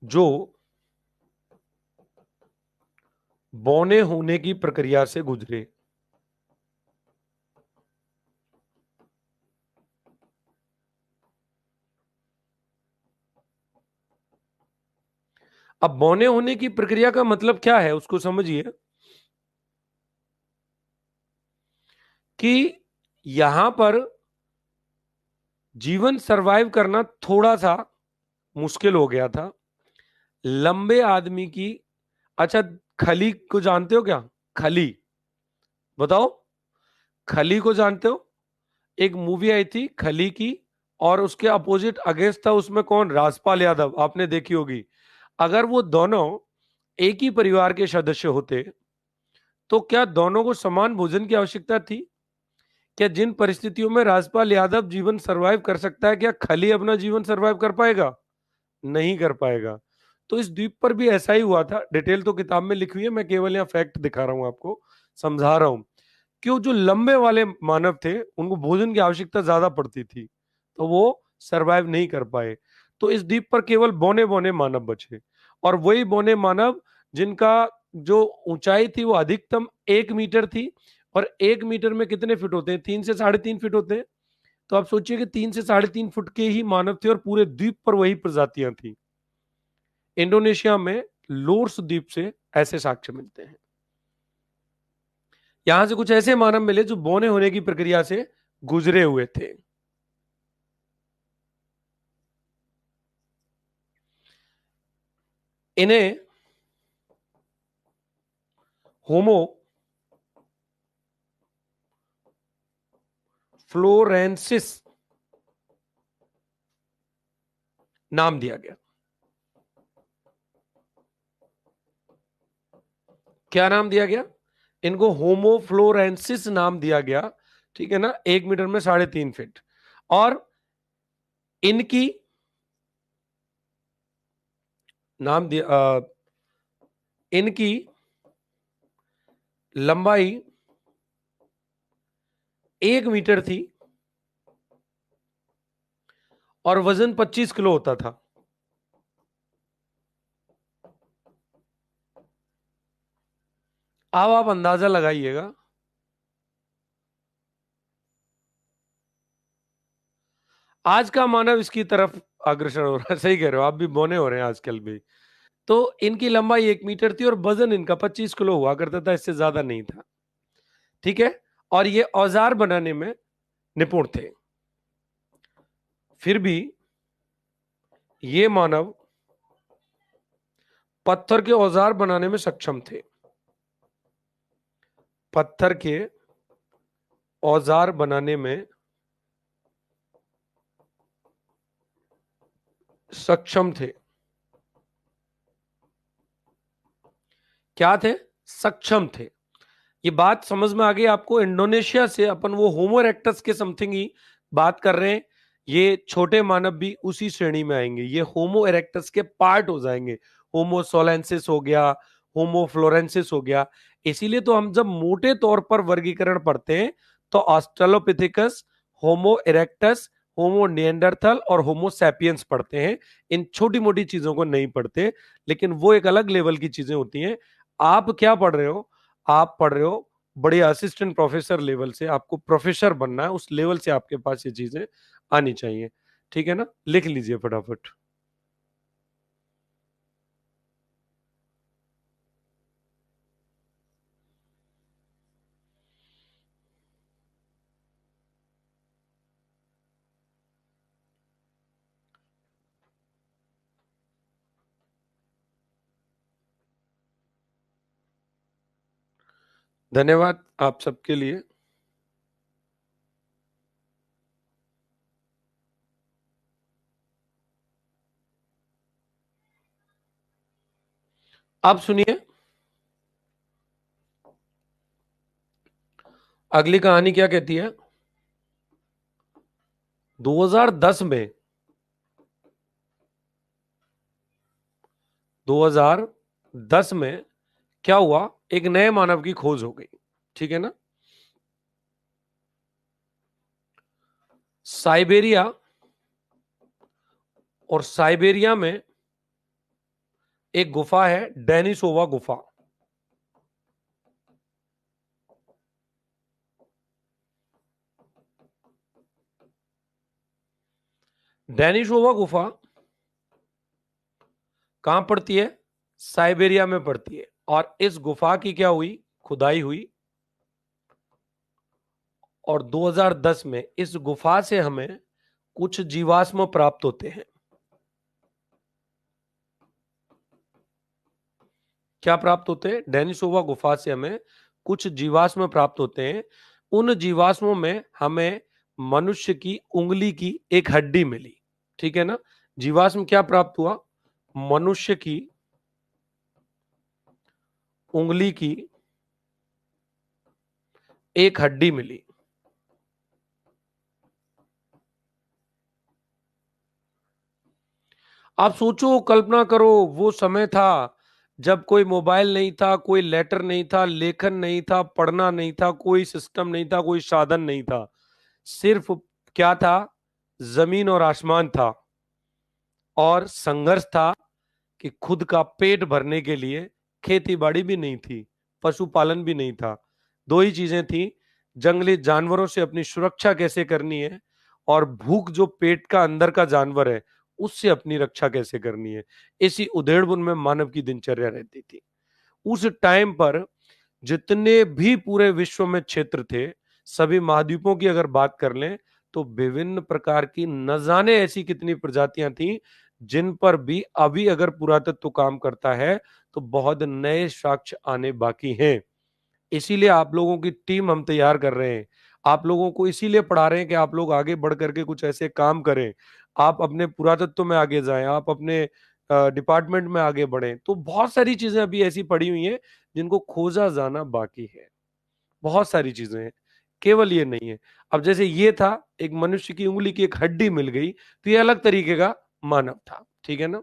जो बौने होने की प्रक्रिया से गुजरे। अब बौने होने की प्रक्रिया का मतलब क्या है उसको समझिए, कि यहां पर जीवन सरवाइव करना थोड़ा सा मुश्किल हो गया था लंबे आदमी की। अच्छा, खली को जानते हो क्या, खली, बताओ, खली को जानते हो, एक मूवी आई थी खली की, और उसके अपोजिट अगेंस्ट था उसमें कौन, राजपाल यादव, आपने देखी होगी। अगर वो दोनों एक ही परिवार के सदस्य होते तो क्या दोनों को समान भोजन की आवश्यकता थी, क्या जिन परिस्थितियों में राजपाल यादव जीवन सरवाइव कर सकता है क्या खली अपना जीवन सरवाइव कर पाएगा, नहीं कर पाएगा। तो इस द्वीप पर भी ऐसा ही हुआ था। डिटेल तो किताब में लिखी हुई है, मैं केवल यहाँ फैक्ट दिखा रहा हूं आपको, समझा रहा हूं। क्यों, जो लंबे वाले मानव थे उनको भोजन की आवश्यकता ज्यादा पड़ती थी तो वो सरवाइव नहीं कर पाए। तो इस द्वीप पर केवल बौने बौने मानव बचे, और वही बौने मानव जिनका जो ऊंचाई थी वो अधिकतम 1 मीटर थी। और 1 मीटर में कितने फीट होते हैं, 3 से 3.5 फीट होते हैं। तो आप सोचिए कि 3 से 3.5 फुट के ही मानव थे और पूरे द्वीप पर वही प्रजातियां थी। इंडोनेशिया में लोर्स द्वीप से ऐसे साक्ष्य मिलते हैं। यहां से कुछ ऐसे मानव मिले जो बौने होने की प्रक्रिया से गुजरे हुए थे। इन्हें होमो फ्लोरेंसिस नाम दिया गया। क्या नाम दिया गया, इनको होमो फ्लोरेंसिस नाम दिया गया, ठीक है ना। 1 मीटर में 3.5 फीट। और इनकी नाम दिया, इनकी लंबाई 1 मीटर थी और वजन 25 किलो होता था। अब आप अंदाजा लगाइएगा, आज का मानव इसकी तरफ अग्रसर हो रहा है। सही कह रहे हो, आप भी बौने हो रहे हैं आजकल भी। तो इनकी लंबाई 1 मीटर थी और वजन इनका 25 किलो हुआ करता था, इससे ज्यादा नहीं था। ठीक है, और ये औजार बनाने में निपुण थे। फिर भी ये मानव पत्थर के औजार बनाने में सक्षम थे। पत्थर के औजार बनाने में सक्षम थे। क्या थे? सक्षम थे। ये बात समझ में आ गई आपको? इंडोनेशिया से अपन वो होमो इरेक्टस के समथिंग ही बात कर रहे हैं। ये छोटे मानव भी उसी श्रेणी में आएंगे, ये होमो इरेक्टस के पार्ट हो जाएंगे। होमो सोलेंसिस हो गया, होमो फ्लोरेंसिस हो गया। इसीलिए तो हम जब मोटे तौर पर वर्गीकरण पढ़ते हैं तो ऑस्ट्रेलोपिथेकस, होमो इरेक्टस, होमो निएंडरथल और होमो सैपियंस पढ़ते हैं। इन छोटी मोटी चीजों को नहीं पढ़ते, लेकिन वो एक अलग लेवल की चीजें होती हैं। आप क्या पढ़ रहे हो? आप पढ़ रहे हो बड़े असिस्टेंट प्रोफेसर लेवल से, आपको प्रोफेसर बनना है, उस लेवल से आपके पास ये चीजें आनी चाहिए। ठीक है ना? लिख लीजिए फटाफट। धन्यवाद आप सबके लिए। आप सुनिए, अगली कहानी क्या कहती है। 2010 में 2010 में क्या हुआ? एक नए मानव की खोज हो गई। ठीक है ना? साइबेरिया, और साइबेरिया में एक गुफा है, डेनिसोवा गुफा। डेनिसोवा गुफा कहां पड़ती है? साइबेरिया में पड़ती है। और इस गुफा की क्या हुई? खुदाई हुई। और 2010 में इस गुफा से हमें कुछ जीवाश्म प्राप्त होते हैं। क्या प्राप्त होते हैं? डेनिसोवा गुफा से हमें कुछ जीवाश्म प्राप्त होते हैं। उन जीवाश्मों में हमें मनुष्य की उंगली की एक हड्डी मिली। ठीक है ना? जीवाश्म क्या प्राप्त हुआ? मनुष्य की उंगली की एक हड्डी मिली। आप सोचो, कल्पना करो, वो समय था जब कोई मोबाइल नहीं था, कोई लेटर नहीं था, लेखन नहीं था, पढ़ना नहीं था, कोई सिस्टम नहीं था, कोई साधन नहीं था। सिर्फ क्या था? जमीन और आसमान था, और संघर्ष था कि खुद का पेट भरने के लिए खेती बाड़ी भी नहीं थी, पशुपालन भी नहीं था। दो ही चीजें थी, जंगली जानवरों से अपनी सुरक्षा कैसे करनी है, और भूख जो पेट का अंदर का जानवर है उससे अपनी रक्षा कैसे करनी है। इसी उधेड़बुन में मानव की दिनचर्या रहती थी। उस टाइम पर जितने भी पूरे विश्व में क्षेत्र थे, सभी महाद्वीपों की अगर बात कर लें तो विभिन्न प्रकार की न जाने ऐसी कितनी प्रजातियां थी, जिन पर भी अभी अगर पुरातत्व काम करता है तो बहुत नए साक्ष्य आने बाकी हैं। इसीलिए आप लोगों की टीम हम तैयार कर रहे हैं। आप लोगों को इसीलिए पढ़ा रहे हैं कि आप लोग आगे बढ़ करके कुछ ऐसे काम करें, आप अपने पुरातत्व में आगे जाएं, आप अपने डिपार्टमेंट में आगे बढ़ें। तो बहुत सारी चीजें अभी ऐसी पड़ी हुई हैं जिनको खोजा जाना बाकी है। बहुत सारी चीजें हैं, केवल ये नहीं है। अब जैसे ये था, एक मनुष्य की उंगली की एक हड्डी मिल गई, तो ये अलग तरीके का मानव था। ठीक है ना?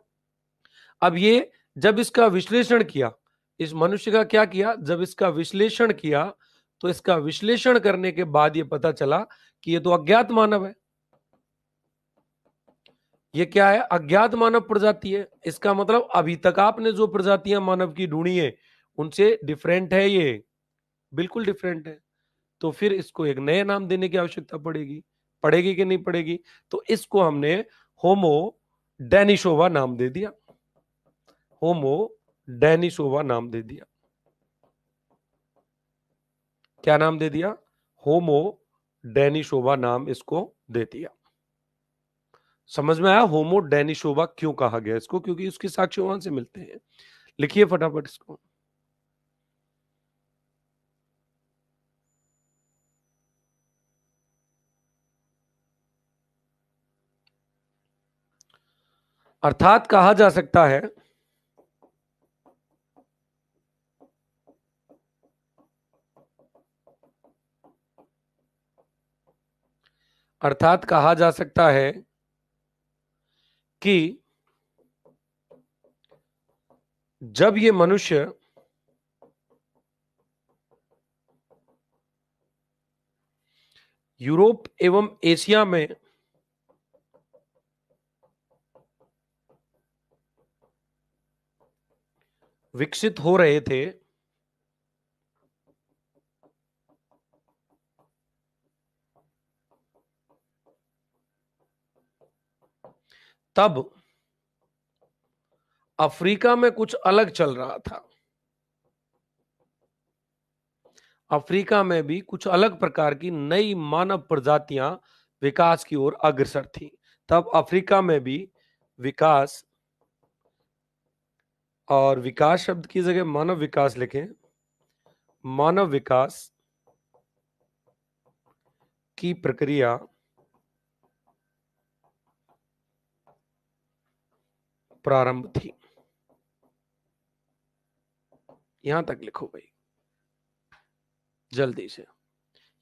अब ये जब इसका विश्लेषण किया, इस मनुष्य का क्या किया, जब इसका विश्लेषण किया तो इसका विश्लेषण करने के बाद ये पता चला कि ये तो अज्ञात मानव है। ये क्या है, अज्ञात मानव प्रजाति है। इसका मतलब अभी तक आपने जो प्रजातियां मानव की ढूंढी है उनसे डिफरेंट है, ये बिल्कुल डिफरेंट है। तो फिर इसको एक नए नाम देने की आवश्यकता पड़ेगी, पड़ेगी कि नहीं पड़ेगी? तो इसको हमने होमो डेनिसोवा नाम दे दिया, होमो डेनिसोवा नाम दे दिया। क्या नाम दे दिया? होमो डेनिसोवा नाम इसको दे दिया। समझ में आया होमो डेनिसोवा क्यों कहा गया इसको? क्योंकि उसके साक्ष्य वहां से मिलते हैं। लिखिए फटाफट इसको। अर्थात कहा जा सकता है अर्थात कहा जा सकता है कि जब ये मनुष्य यूरोप एवं एशिया में विकसित हो रहे थे, तब अफ्रीका में कुछ अलग चल रहा था। अफ्रीका में भी कुछ अलग प्रकार की नई मानव प्रजातियां विकास की ओर अग्रसर थी। तब अफ्रीका में भी विकास, और विकास शब्द की जगह मानव विकास लिखें, मानव विकास की प्रक्रिया प्रारंभ थी। यहां तक लिखो भाई जल्दी से।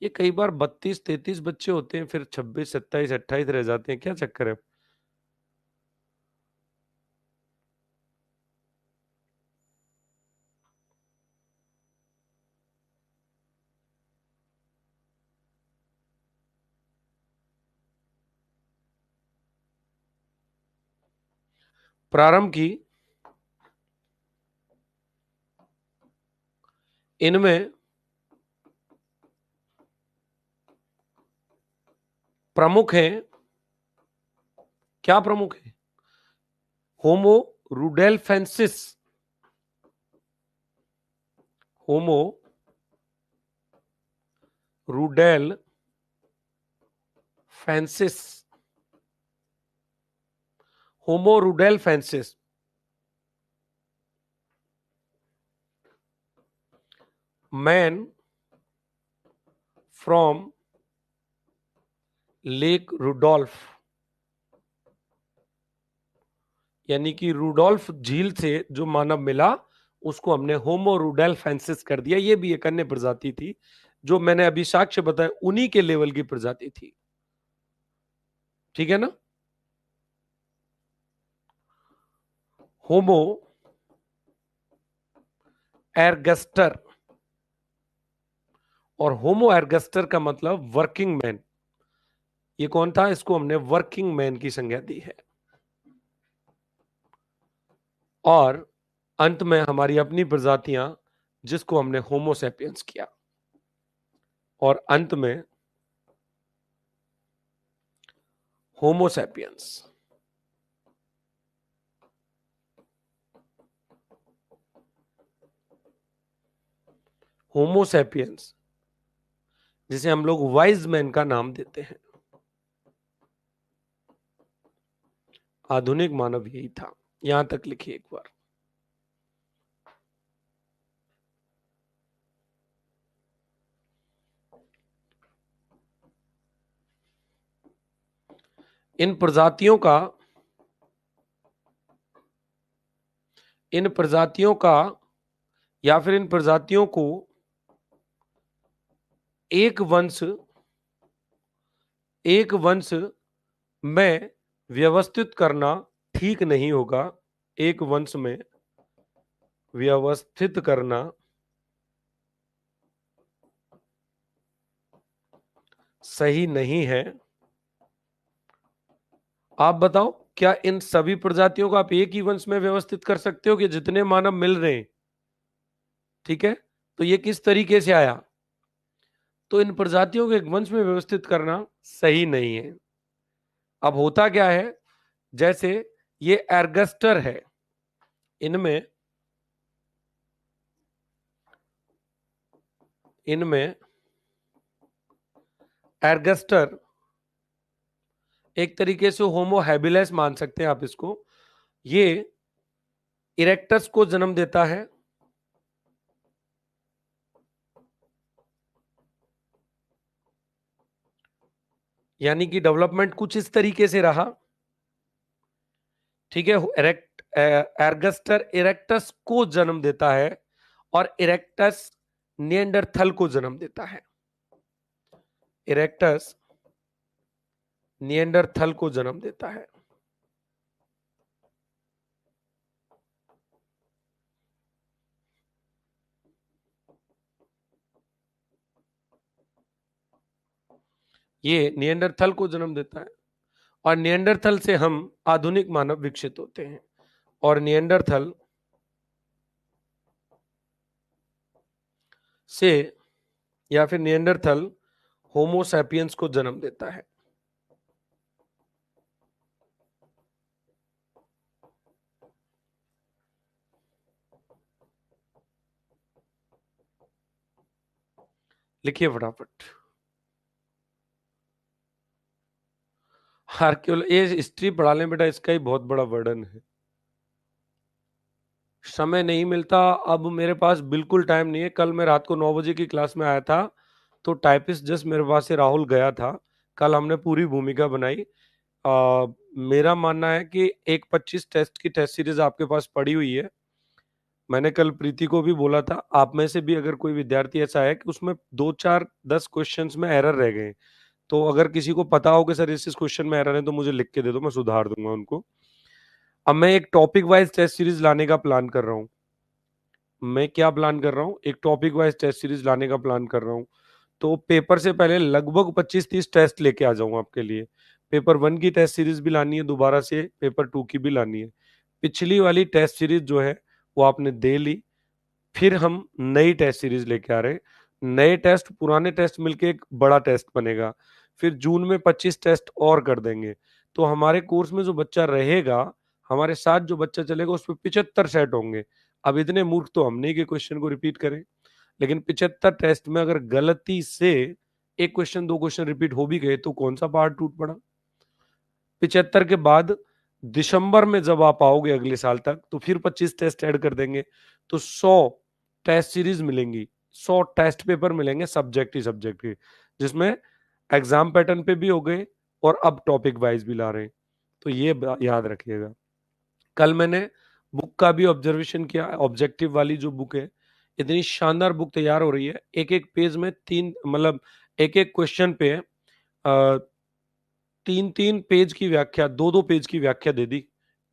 ये कई बार 32-33 बच्चे होते हैं, फिर 26, 27, 28 रह जाते हैं, क्या चक्कर है? प्रारंभ की इनमें प्रमुख है, क्या प्रमुख है? होमो रूडेल्फेंसिस, होमो रूडेल्फेंसिस, होमो रूडेल्फेंसिस, मैन फ्रॉम लेक रुडोल्फ, यानी कि रुडोल्फ झील से जो मानव मिला उसको हमने होमो रूडेल्फेंसिस कर दिया। ये भी एक अन्य प्रजाति थी, जो मैंने अभी साक्ष्य बताया उन्हीं के लेवल की प्रजाति थी। ठीक है ना? होमो एर्गस्टर, और होमो एर्गस्टर का मतलब वर्किंग मैन। ये कौन था? इसको हमने वर्किंग मैन की संज्ञा दी है। और अंत में हमारी अपनी प्रजातियां, जिसको हमने होमो सैपियंस किया। और अंत में होमो सैपियंस, होमो सैपियंस जिसे हम लोग वाइज मैन का नाम देते हैं। आधुनिक मानव यही था। यहां तक लिखिए एक बार। इन प्रजातियों का इन प्रजातियों का या फिर इन प्रजातियों को एक वंश में व्यवस्थित करना ठीक नहीं होगा। एक वंश में व्यवस्थित करना सही नहीं है। आप बताओ, क्या इन सभी प्रजातियों को आप एक ही वंश में व्यवस्थित कर सकते हो कि जितने मानव मिल रहे हैं? ठीक है, तो ये किस तरीके से आया? तो इन प्रजातियों को एक वंश में व्यवस्थित करना सही नहीं है। अब होता क्या है, जैसे ये एर्गस्टर है, इनमें इनमें एर्गस्टर एक तरीके से होमो हैबिलिस मान सकते हैं आप इसको। ये इरेक्टस को जन्म देता है, यानी कि डेवलपमेंट कुछ इस तरीके से रहा। ठीक है, एर्गस्टर इरेक्टस को जन्म देता है और इरेक्टस निएंडरथल को जन्म देता है। इरेक्टस निएंडरथल को जन्म देता है। ये निएंडरथल को जन्म देता है और निएंडरथल से हम आधुनिक मानव विकसित होते हैं। और निएंडरथल से या फिर निएंडरथल होमो सैपियंस को जन्म देता है। लिखिए फटाफट। आर्कियोलॉजी, ये हिस्ट्री पढ़ा लें बेटा, इसका ही बहुत बड़ा वर्डन है। समय नहीं मिलता, अब मेरे पास बिल्कुल टाइम नहीं है। कल मैं रात को 9 बजे की क्लास में आया था, तो टाइपिस्ट जस्ट मेरे पास से राहुल गया था। कल हमने पूरी भूमिका बनाई। मेरा मानना है कि एक 25 टेस्ट की टेस्ट सीरीज आपके पास पड़ी हुई है। मैंने कल प्रीति को भी बोला था, आप में से भी अगर कोई विद्यार्थी ऐसा है कि उसमें 2 4 10 क्वेश्चंस में एरर रह गए, तो अगर किसी को पता हो कि सर इस क्वेश्चन में एरर है, तो मुझे लिख के दे दो, मैं सुधार दूंगा उनको। अब मैं एक टॉपिक वाइज टेस्ट सीरीज लाने का प्लान कर रहा हूँ। मैं क्या प्लान कर रहा हूँ, एक टॉपिक वाइज टेस्ट सीरीज लाने का प्लान कर रहा हूँ। तो पेपर से पहले लगभग 25-30 टेस्ट लेके आ जाऊंगा आपके लिए। पेपर 1 की टेस्ट सीरीज भी लानी है, दोबारा से पेपर 2 की भी लानी है। पिछली वाली टेस्ट सीरीज जो है वो आपने दे ली, फिर हम नई टेस्ट सीरीज लेके आ रहे हैं। नए टेस्ट पुराने टेस्ट मिलके एक बड़ा टेस्ट बनेगा। फिर जून में 25 टेस्ट और कर देंगे। तो हमारे कोर्स में जो बच्चा रहेगा, हमारे साथ जो बच्चा चलेगा, उस पर 75 सेट होंगे। अब इतने मूर्ख तो हम नहीं कि क्वेश्चन को रिपीट करें, लेकिन 75 टेस्ट में अगर गलती से एक क्वेश्चन 2 क्वेश्चन रिपीट हो भी गए, तो कौन सा पहाड़ टूट पड़ा। 75 के बाद दिसंबर में जब आप आओगे अगले साल तक, तो फिर 25 टेस्ट ऐड कर देंगे, तो 100 टेस्ट सीरीज मिलेंगी, 100 टेस्ट पेपर मिलेंगे सब्जेक्ट ही सब्जेक्ट के, जिसमें एग्जाम पैटर्न पे भी हो गए और अब टॉपिक वाइज भी ला रहे हैं। तो ये याद रखिएगा। कल मैंने बुक का भी ऑब्जर्वेशन किया। ऑब्जेक्टिव वाली जो बुक है, इतनी शानदार बुक तैयार हो रही है। एक एक पेज में तीन, मतलब एक एक क्वेश्चन पे 3 3 पेज की व्याख्या, 2 2 पेज की व्याख्या दे दी।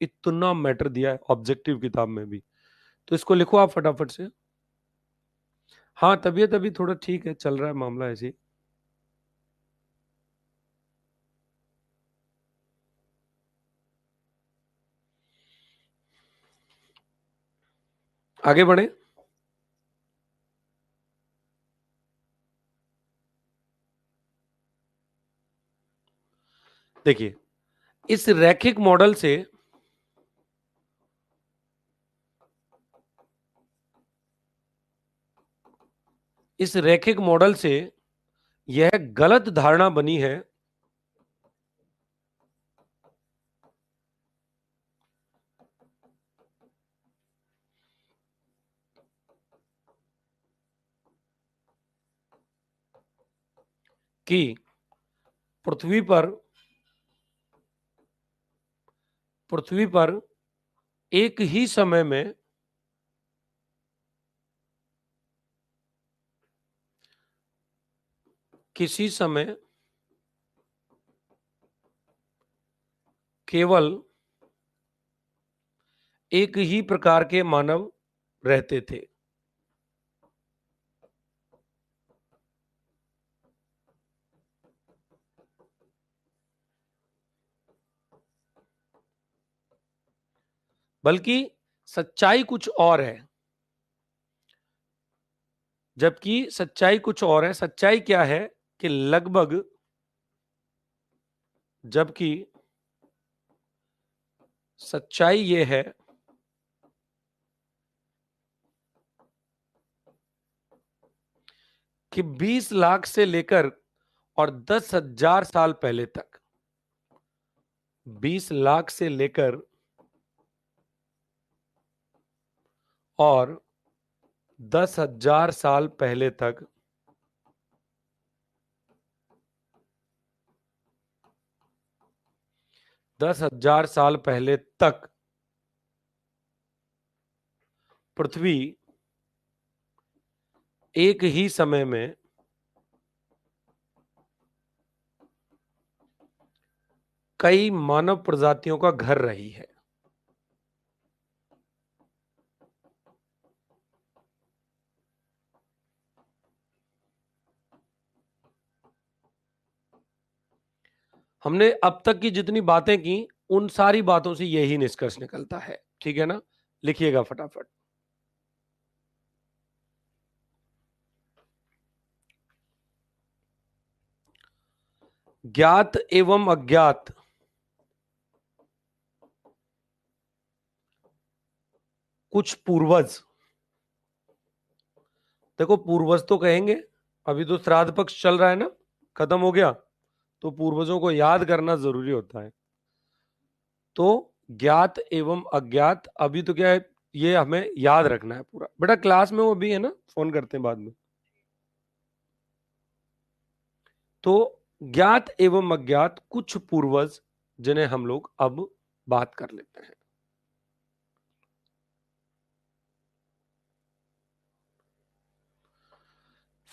इतना मैटर दिया है ऑब्जेक्टिव किताब में भी। तो इसको लिखो आप फटाफट से। हाँ, तबीयत अभी थोड़ा ठीक है, चल रहा है मामला ऐसे ही। आगे बढ़े। देखिए, इस रैखिक मॉडल से इस रैखिक मॉडल से यह गलत धारणा बनी है कि पृथ्वी पर पृथ्वी पर एक ही समय में किसी समय केवल एक ही प्रकार के मानव रहते थे। बल्कि सच्चाई कुछ और है। जबकि सच्चाई कुछ और है। सच्चाई क्या है कि लगभग, जबकि सच्चाई ये है कि 20 लाख से लेकर और 10,000 साल पहले तक, 20 लाख से लेकर और 10,000 साल पहले तक 10,000 साल पहले तक पृथ्वी एक ही समय में कई मानव प्रजातियों का घर रही है। हमने अब तक की जितनी बातें की उन सारी बातों से यही निष्कर्ष निकलता है। ठीक है ना? लिखिएगा फटाफट। ज्ञात एवं अज्ञात कुछ पूर्वज। देखो, पूर्वज तो कहेंगे, अभी तो श्राद्ध पक्ष चल रहा है ना, खत्म हो गया, तो पूर्वजों को याद करना जरूरी होता है। तो ज्ञात एवं अज्ञात, अभी तो क्या है, ये हमें याद रखना है पूरा। बेटा क्लास में वो भी है ना, फोन करते हैं बाद में। तो ज्ञात एवं अज्ञात कुछ पूर्वज जिन्हें हम लोग अब बात कर लेते हैं।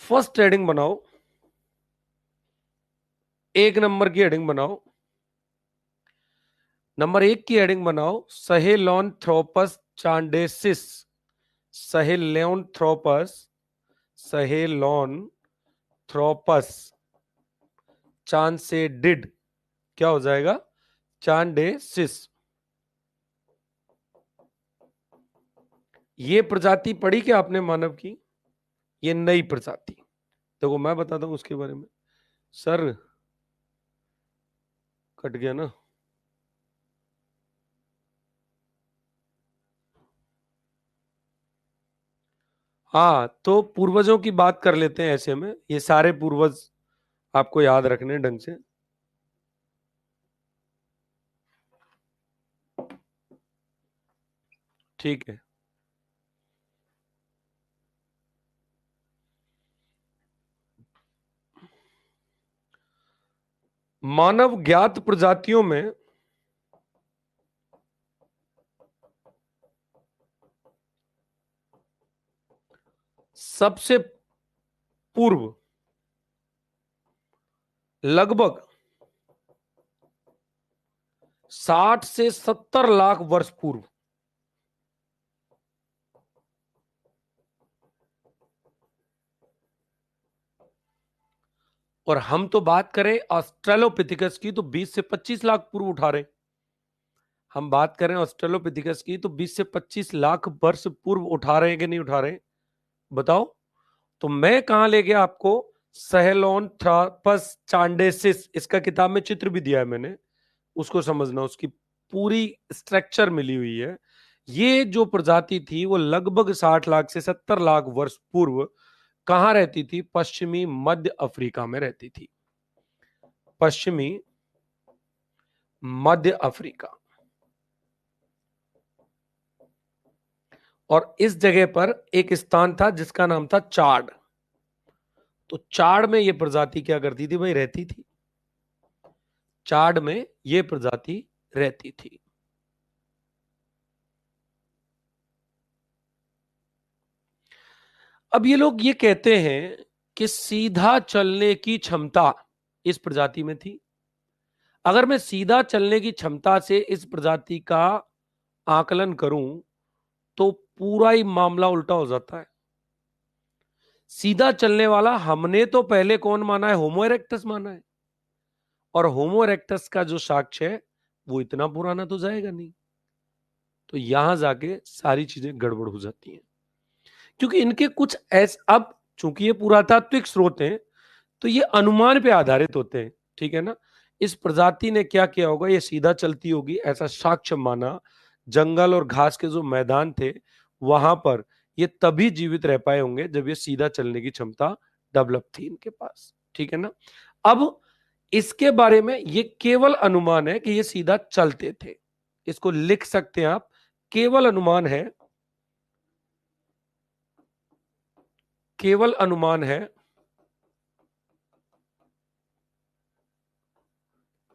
फर्स्ट हेडिंग बनाओ, 1 नंबर की हेडिंग बनाओ। नंबर 1 की हेडिंग बनाओ, सहेलोन्थ्रोपस चांडेसिस। सहेलोन्थ्रोपस, सहेलोन्थ्रोपस चांसेडिड, क्या हो जाएगा? चांडेसिस। ये प्रजाति पढ़ी क्या आपने मानव की? ये नई प्रजाति। देखो मैं बताता हूं उसके बारे में। सर कट गया ना? हाँ, तो पूर्वजों की बात कर लेते हैं। ऐसे में ये सारे पूर्वज आपको याद रखने ढंग से। ठीक है। मानव ज्ञात प्रजातियों में सबसे पूर्व लगभग 60 से 70 लाख वर्ष पूर्व, और हम तो बात करें ऑस्ट्रेलोपिथिकस की तो 20 से 25 लाख पूर्व उठा रहे। हम बात करें ऑस्ट्रेलोपिथिकस की तो 20 से 25 लाख वर्ष पूर्व उठा रहे हैं कि नहीं उठा रहे? बताओ। तो मैं कहां ले गया आपको? सहेलोन्थ्रोपस चांडेसिस, इसका किताब में चित्र भी दिया है मैंने, उसको समझना, उसकी पूरी स्ट्रक्चर मिली हुई है। ये जो प्रजाति थी वो लगभग 60 लाख से 70 लाख वर्ष पूर्व कहां रहती थी? पश्चिमी मध्य अफ्रीका में रहती थी। पश्चिमी मध्य अफ्रीका। और इस जगह पर एक स्थान था जिसका नाम था चाड। तो चाड में ये प्रजाति क्या करती थी भाई? रहती थी। चाड में ये प्रजाति रहती थी। अब ये लोग ये कहते हैं कि सीधा चलने की क्षमता इस प्रजाति में थी। अगर मैं सीधा चलने की क्षमता से इस प्रजाति का आकलन करूं तो पूरा ही मामला उल्टा हो जाता है। सीधा चलने वाला हमने तो पहले कौन माना है? होमो इरेक्टस माना है, और होमो इरेक्टस का जो साक्ष्य है वो इतना पुराना तो जाएगा नहीं। तो यहां जाके सारी चीजें गड़बड़ हो जाती हैं, क्योंकि इनके कुछ ऐसे, अब चूंकि ये पुरातात्विक स्रोत हैं तो ये अनुमान पे आधारित होते हैं, ठीक है ना। इस प्रजाति ने क्या किया होगा, ये सीधा चलती होगी ऐसा साक्ष्य माना। जंगल और घास के जो मैदान थे वहां पर ये तभी जीवित रह पाए होंगे जब ये सीधा चलने की क्षमता डेवलप थी इनके पास, ठीक है ना। अब इसके बारे में ये केवल अनुमान है कि ये सीधा चलते थे, इसको लिख सकते हैं आप, केवल अनुमान है, केवल अनुमान है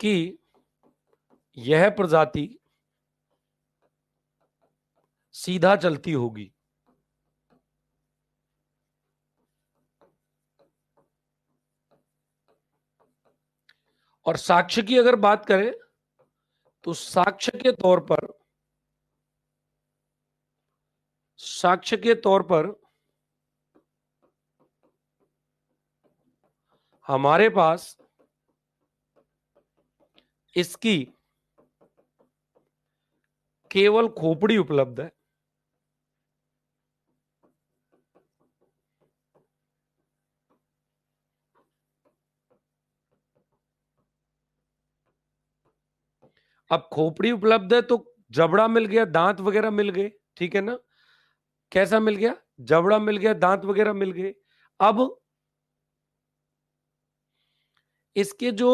कि यह प्रजाति सीधा चलती होगी। और साक्ष्य की अगर बात करें तो साक्ष्य के तौर पर, साक्ष्य के तौर पर हमारे पास इसकी केवल खोपड़ी उपलब्ध है। अब खोपड़ी उपलब्ध है तो जबड़ा मिल गया, दांत वगैरह मिल गए, ठीक है ना। कैसा मिल गया? जबड़ा मिल गया, दांत वगैरह मिल गए। अब इसके जो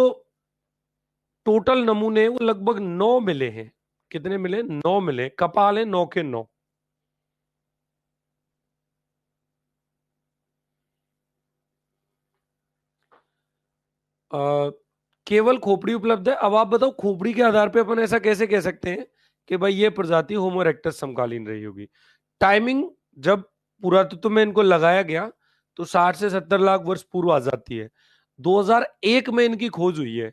टोटल नमूने हैं वो लगभग 9 मिले हैं। कितने मिले? 9 मिले। कपाल है 9 के 9। केवल खोपड़ी उपलब्ध है। अब आप बताओ खोपड़ी के आधार पे अपन ऐसा कैसे कह सकते हैं कि भाई ये प्रजाति होमो इरेक्टस समकालीन रही होगी? टाइमिंग जब पुरातत्व में इनको लगाया गया तो 60 से 70 लाख वर्ष पूर्व आ जाती है। 2001 में इनकी खोज हुई है।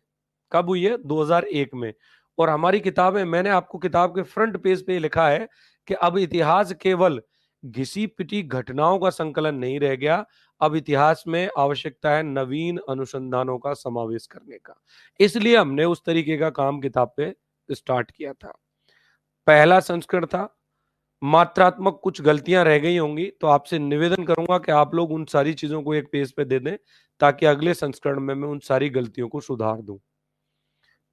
कब हुई है? 2001 में। और हमारी किताब है, मैंने आपको किताब के फ्रंट पेज पे लिखा है कि अब इतिहास केवल घिसी पिटी घटनाओं का संकलन नहीं रह गया, अब इतिहास में आवश्यकता है नवीन अनुसंधानों का समावेश करने का। इसलिए हमने उस तरीके का काम किताब पे स्टार्ट किया था। पहला संस्करण था, मात्रात्मक कुछ गलतियां रह गई होंगी तो आपसे निवेदन करूंगा कि आप लोग उन सारी चीजों को एक पेज पे दे दें, ताकि अगले संस्करण में मैं उन सारी गलतियों को सुधार दूं,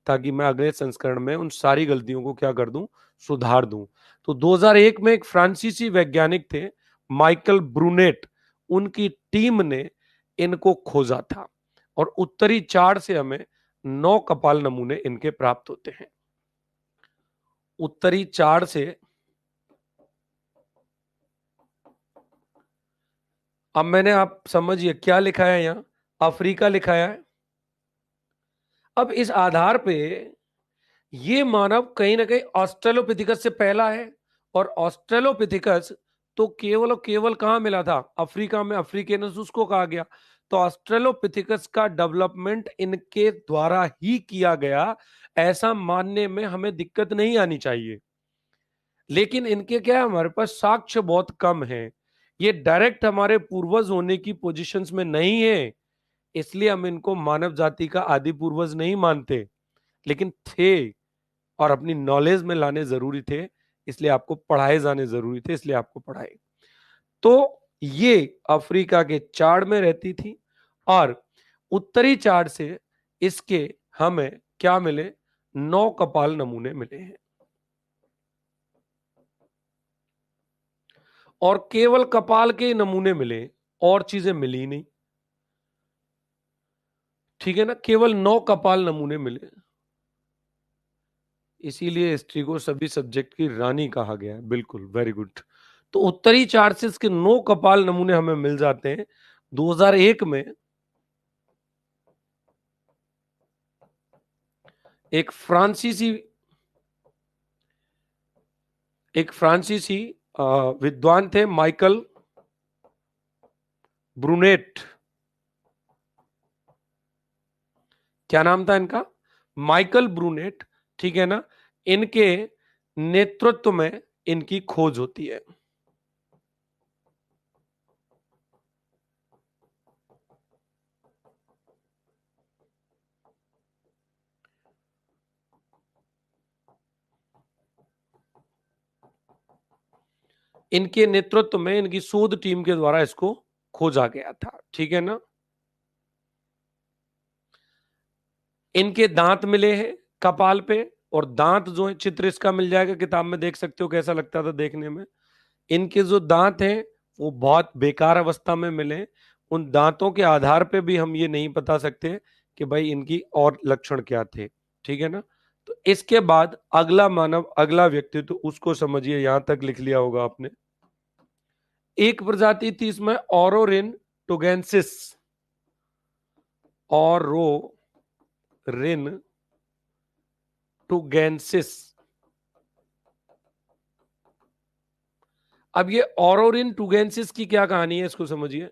ताकि मैं अगले संस्करण में उन सारी गलतियों को क्या कर दूं? सुधार दूं। तो 2001 में एक फ्रांसीसी वैज्ञानिक थे, माइकल ब्रूनेट, उनकी टीम ने इनको खोजा था, और उत्तरी चाड़ से हमें 9 कपाल नमूने इनके प्राप्त होते हैं। उत्तरी चाड़ से अब मैंने, आप समझिए क्या लिखा है यहां, अफ्रीका लिखा है। अब इस आधार पे ये मानव कहीं ना कहीं ऑस्ट्रेलोपिथिकस से पहला है, और ऑस्ट्रेलोपिथिकस तो केवल और केवल कहां मिला था? अफ्रीका में, अफ्रीकेनस उसको कहा गया। तो ऑस्ट्रेलोपिथिकस का डेवलपमेंट इनके द्वारा ही किया गया, ऐसा मानने में हमें दिक्कत नहीं आनी चाहिए। लेकिन इनके क्या है, हमारे पास साक्ष्य बहुत कम है, ये डायरेक्ट हमारे पूर्वज होने की पोजीशंस में नहीं है, इसलिए हम इनको मानव जाति का आदि पूर्वज नहीं मानते। लेकिन थे, और अपनी नॉलेज में लाने जरूरी थे, इसलिए आपको पढ़ाए जाने जरूरी थे, इसलिए आपको पढ़ाए। तो ये अफ्रीका के चाड़ में रहती थी, और उत्तरी चाड़ से इसके हमें क्या मिले? 9 कपाल नमूने मिले हैं, और केवल कपाल के नमूने मिले, और चीजें मिली नहीं, ठीक है ना। केवल 9 कपाल नमूने मिले, इसीलिए हिस्ट्री को सभी सब्जेक्ट की रानी कहा गया है। बिल्कुल, वेरी गुड। तो उत्तरी चार्सेस के 9 कपाल नमूने हमें मिल जाते हैं। 2001 में एक फ्रांसीसी एक फ्रांसीसी विद्वान थे, माइकल ब्रूनेट। क्या नाम था इनका? माइकल ब्रूनेट, ठीक है ना। इनके नेतृत्व में इनकी खोज होती है। इनके नेतृत्व में इनकी शोध टीम के द्वारा इसको खोजा गया था, ठीक है ना। इनके दांत मिले हैं कपाल पे, और दांत जो है, चित्र इसका मिल जाएगा किताब में, देख सकते हो कैसा लगता था देखने में। इनके जो दांत हैं वो बहुत बेकार अवस्था में मिले। उन दांतों के आधार पे भी हम ये नहीं बता सकते कि भाई इनकी और लक्षण क्या थे, ठीक है ना। तो इसके बाद अगला मानव, अगला व्यक्ति, तो उसको समझिए, यहां तक लिख लिया होगा आपने। एक प्रजाति थी इसमें ऑरोरिन टुगेंसिस, ऑरोरिन टुगेंसिस। अब ये ऑरोरिन टुगेंसिस की क्या कहानी है, इसको समझिए।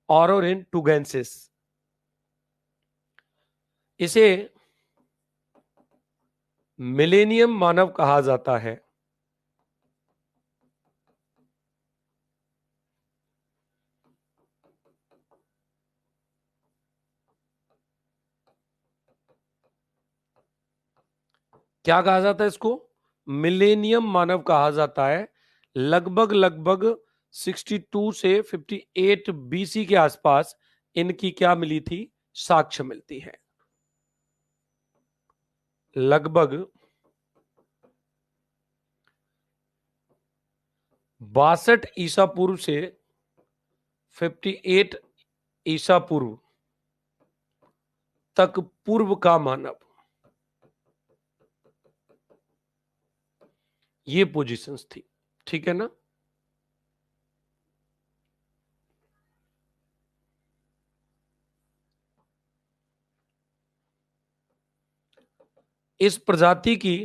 ऑरोरिन टुगेंसिस, इसे मिलेनियम मानव कहा जाता है। क्या कहा जाता है इसको? मिलेनियम मानव कहा जाता है। लगभग लगभग 62 से 58 बीसी के आसपास इनकी क्या मिली थी? साक्ष्य मिलती है। लगभग 62 ईसा पूर्व से 58 ईसा पूर्व तक पूर्व का मानव, ये पोजीशंस थी, ठीक है ना। इस प्रजाति की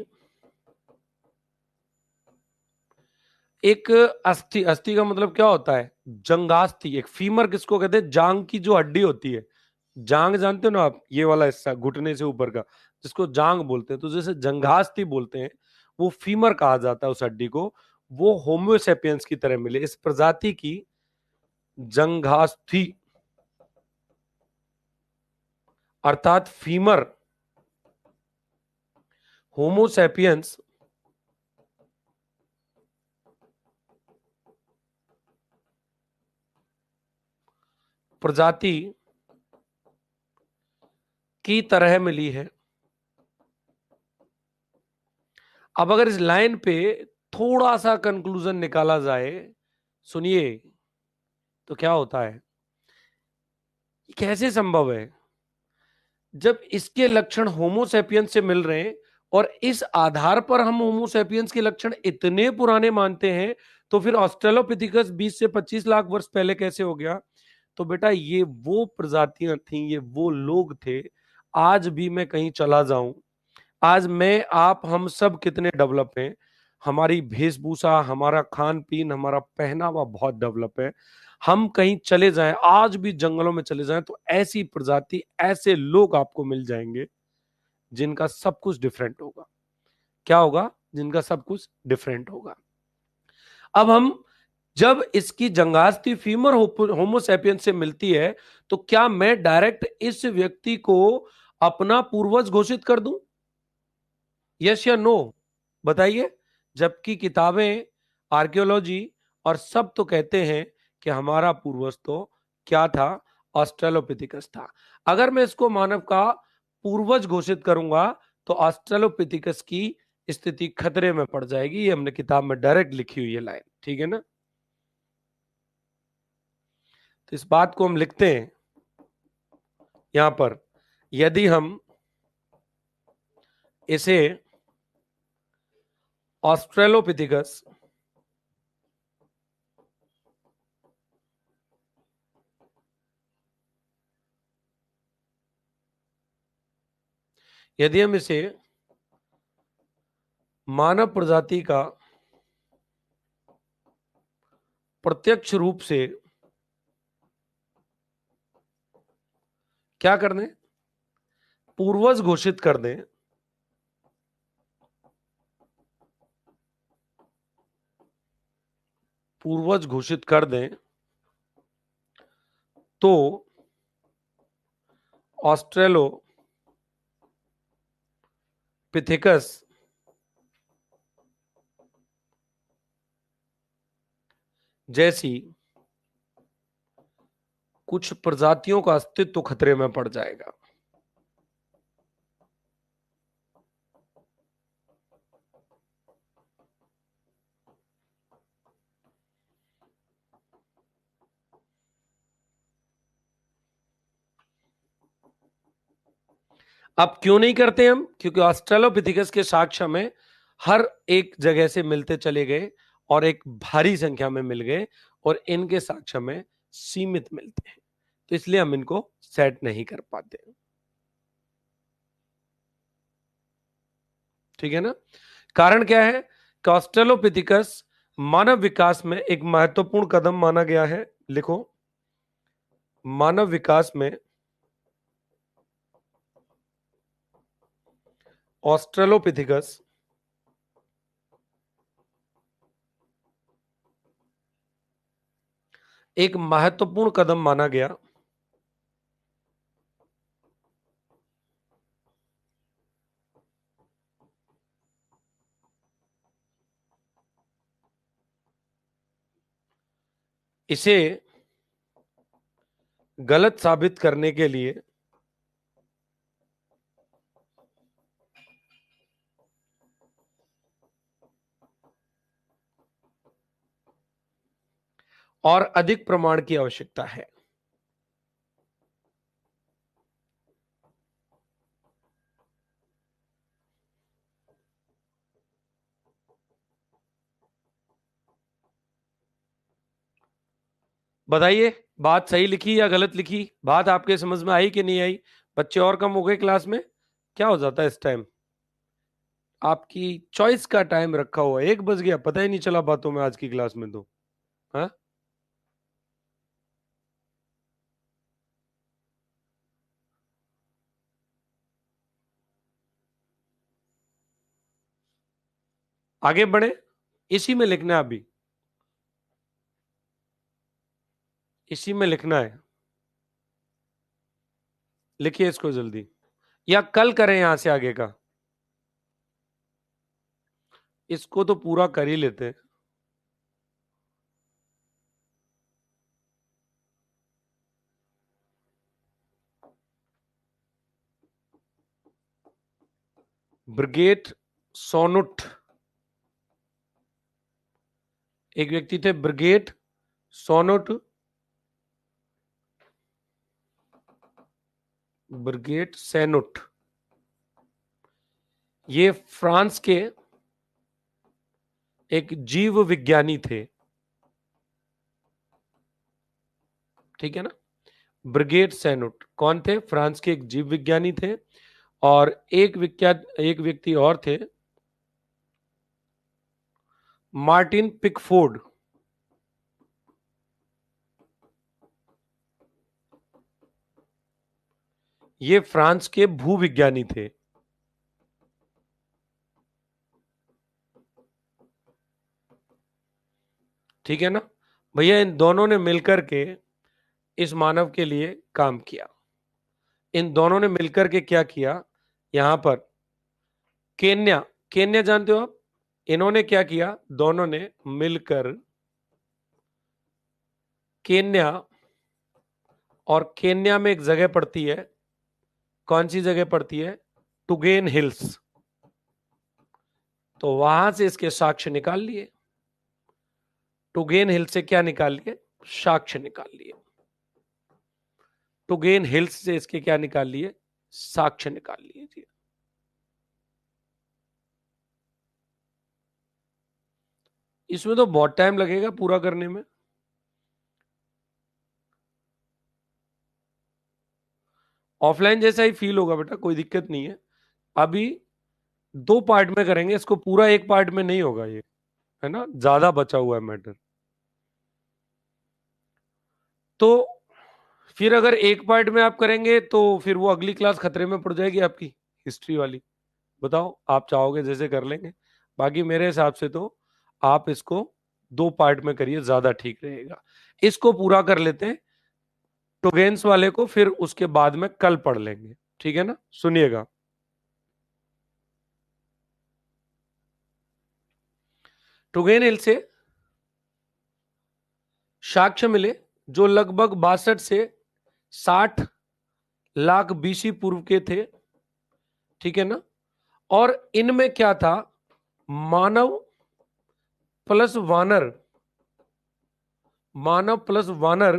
एक अस्थि, अस्थि का मतलब क्या होता है? जंगास्थि। एक फीमर किसको कहते हैं? जांग की जो हड्डी होती है, जांग जानते हो ना आप, ये वाला हिस्सा घुटने से ऊपर का, जिसको जांग बोलते हैं। तो जैसे जंघास्थि बोलते हैं, वो फीमर कहा जाता है उस हड्डी को। वो होमोसेपियंस की तरह मिले इस प्रजाति की जंघास्थि, अर्थात फीमर होमोसेपियंस प्रजाति की तरह मिली है। अब अगर इस लाइन पे थोड़ा सा कंक्लूजन निकाला जाए, सुनिए, तो क्या होता है? कैसे संभव है जब इसके लक्षण होमोसेपियंस से मिल रहे हैं, और इस आधार पर हम होमोसेपियंस के लक्षण इतने पुराने मानते हैं, तो फिर ऑस्ट्रेलोपिथिकस 20 से 25 लाख वर्ष पहले कैसे हो गया? तो बेटा ये वो प्रजातियां थी, ये वो लोग थे। आज भी मैं कहीं चला जाऊं, आज मैं, आप, हम सब कितने डेवलप हैं। हमारी वेशभूषा, हमारा खान पीन, हमारा पहनावा बहुत डेवलप है। हम कहीं चले जाएं, आज भी जंगलों में चले जाएं, तो ऐसी प्रजाति, ऐसे लोग आपको मिल जाएंगे जिनका सब कुछ डिफरेंट होगा। क्या होगा? जिनका सब कुछ डिफरेंट होगा। अब हम, जब इसकी जंगास्ती फीमर होमोसेपियन से मिलती है, तो क्या मैं डायरेक्ट इस व्यक्ति को अपना पूर्वज घोषित कर दूं? यस या नो? बताइए। जबकि किताबें, आर्कियोलॉजी और सब तो कहते हैं कि हमारा पूर्वज तो क्या था? ऑस्ट्रेलोपिथिकस था। अगर मैं इसको मानव का पूर्वज घोषित करूंगा, तो ऑस्ट्रेलोपिथिकस की स्थिति खतरे में पड़ जाएगी। ये हमने किताब में डायरेक्ट लिखी हुई है लाइन, ठीक है ना। तो इस बात को हम लिखते हैं यहां पर। यदि हम इसे ऑस्ट्रेलोपिथिकस यदि हम इसे मानव प्रजाति का प्रत्यक्ष रूप से क्या कर दें? पूर्वज घोषित कर दें, पूर्वज घोषित कर दें तो ऑस्ट्रेलोपिथेकस जैसी कुछ प्रजातियों का अस्तित्व खतरे में पड़ जाएगा। अब क्यों नहीं करते हम? क्योंकि ऑस्ट्रेलोपिथेकस के साक्ष्य में हर एक जगह से मिलते चले गए और एक भारी संख्या में मिल गए, और इनके साक्ष्य में सीमित मिलते हैं, तो इसलिए हम इनको सेट नहीं कर पाते। ठीक है ना? कारण क्या है कि ऑस्ट्रेलोपिथेकस मानव विकास में एक महत्वपूर्ण कदम माना गया है। लिखो, मानव विकास में ऑस्ट्रेलोपिथेकस एक महत्वपूर्ण कदम माना गया। इसे गलत साबित करने के लिए और अधिक प्रमाण की आवश्यकता है। बताइए, बात सही लिखी या गलत लिखी? बात आपके समझ में आई कि नहीं आई? बच्चे और कम हो गए क्लास में? क्या हो जाता है इस टाइम? आपकी चॉइस का टाइम रखा हुआ है, 1 बज गया, पता ही नहीं चला बातों में आज की क्लास में तो। हाँ, आगे बढ़े। इसी में लिखना है, अभी इसी में लिखना है। लिखिए इसको जल्दी, या कल करें यहां से आगे का? इसको तो पूरा कर ही लेते हैं। ब्रिगेड सोनुट, एक व्यक्ति थे ब्रिगेड सोनुट, ब्रिगेड सेनुट। ये फ्रांस के एक जीव विज्ञानी थे। ठीक है ना? ब्रिगेड सेनुट कौन थे? फ्रांस के एक जीव विज्ञानी थे। और एक व्यक्ति और थे, मार्टिन पिकफोर्ड। ये फ्रांस के भूविज्ञानी थे। ठीक है ना भैया? इन दोनों ने मिलकर के इस मानव के लिए काम किया। इन दोनों ने मिलकर के क्या किया? यहां पर केन्या, केन्या जानते हो आप? इन्होंने क्या किया? दोनों ने मिलकर केन्या, और केन्या में एक जगह पड़ती है, कौन सी जगह पड़ती है? टुगेन हिल्स। तो वहां से इसके साक्ष्य निकाल लिए। टुगेन हिल से क्या निकाल लिए? साक्ष्य निकाल लिए। टुगेन हिल्स से इसके क्या निकाल लिए? साक्ष्य निकाल लिए जी। इसमें तो बहुत टाइम लगेगा पूरा करने में। ऑफलाइन जैसा ही फील होगा बेटा, कोई दिक्कत नहीं है। अभी 2 पार्ट में करेंगे इसको, पूरा एक पार्ट में नहीं होगा ये, है ना? ज्यादा बचा हुआ है मैटर। तो फिर अगर एक पार्ट में आप करेंगे तो फिर वो अगली क्लास खतरे में पड़ जाएगी आपकी, हिस्ट्री वाली। बताओ, आप चाहोगे जैसे कर लेंगे। बाकी मेरे हिसाब से तो आप इसको 2 पार्ट में करिए, ज्यादा ठीक रहेगा। इसको पूरा कर लेते हैं, टोगेन्स वाले को फिर उसके बाद में कल पढ़ लेंगे, ठीक है ना। सुनिएगा, टुगेन हिल से साक्ष्य मिले जो लगभग 62 से 60 लाख बीसी पूर्व के थे, ठीक है ना। और इनमें क्या था, मानव प्लस वानर, मानव प्लस वानर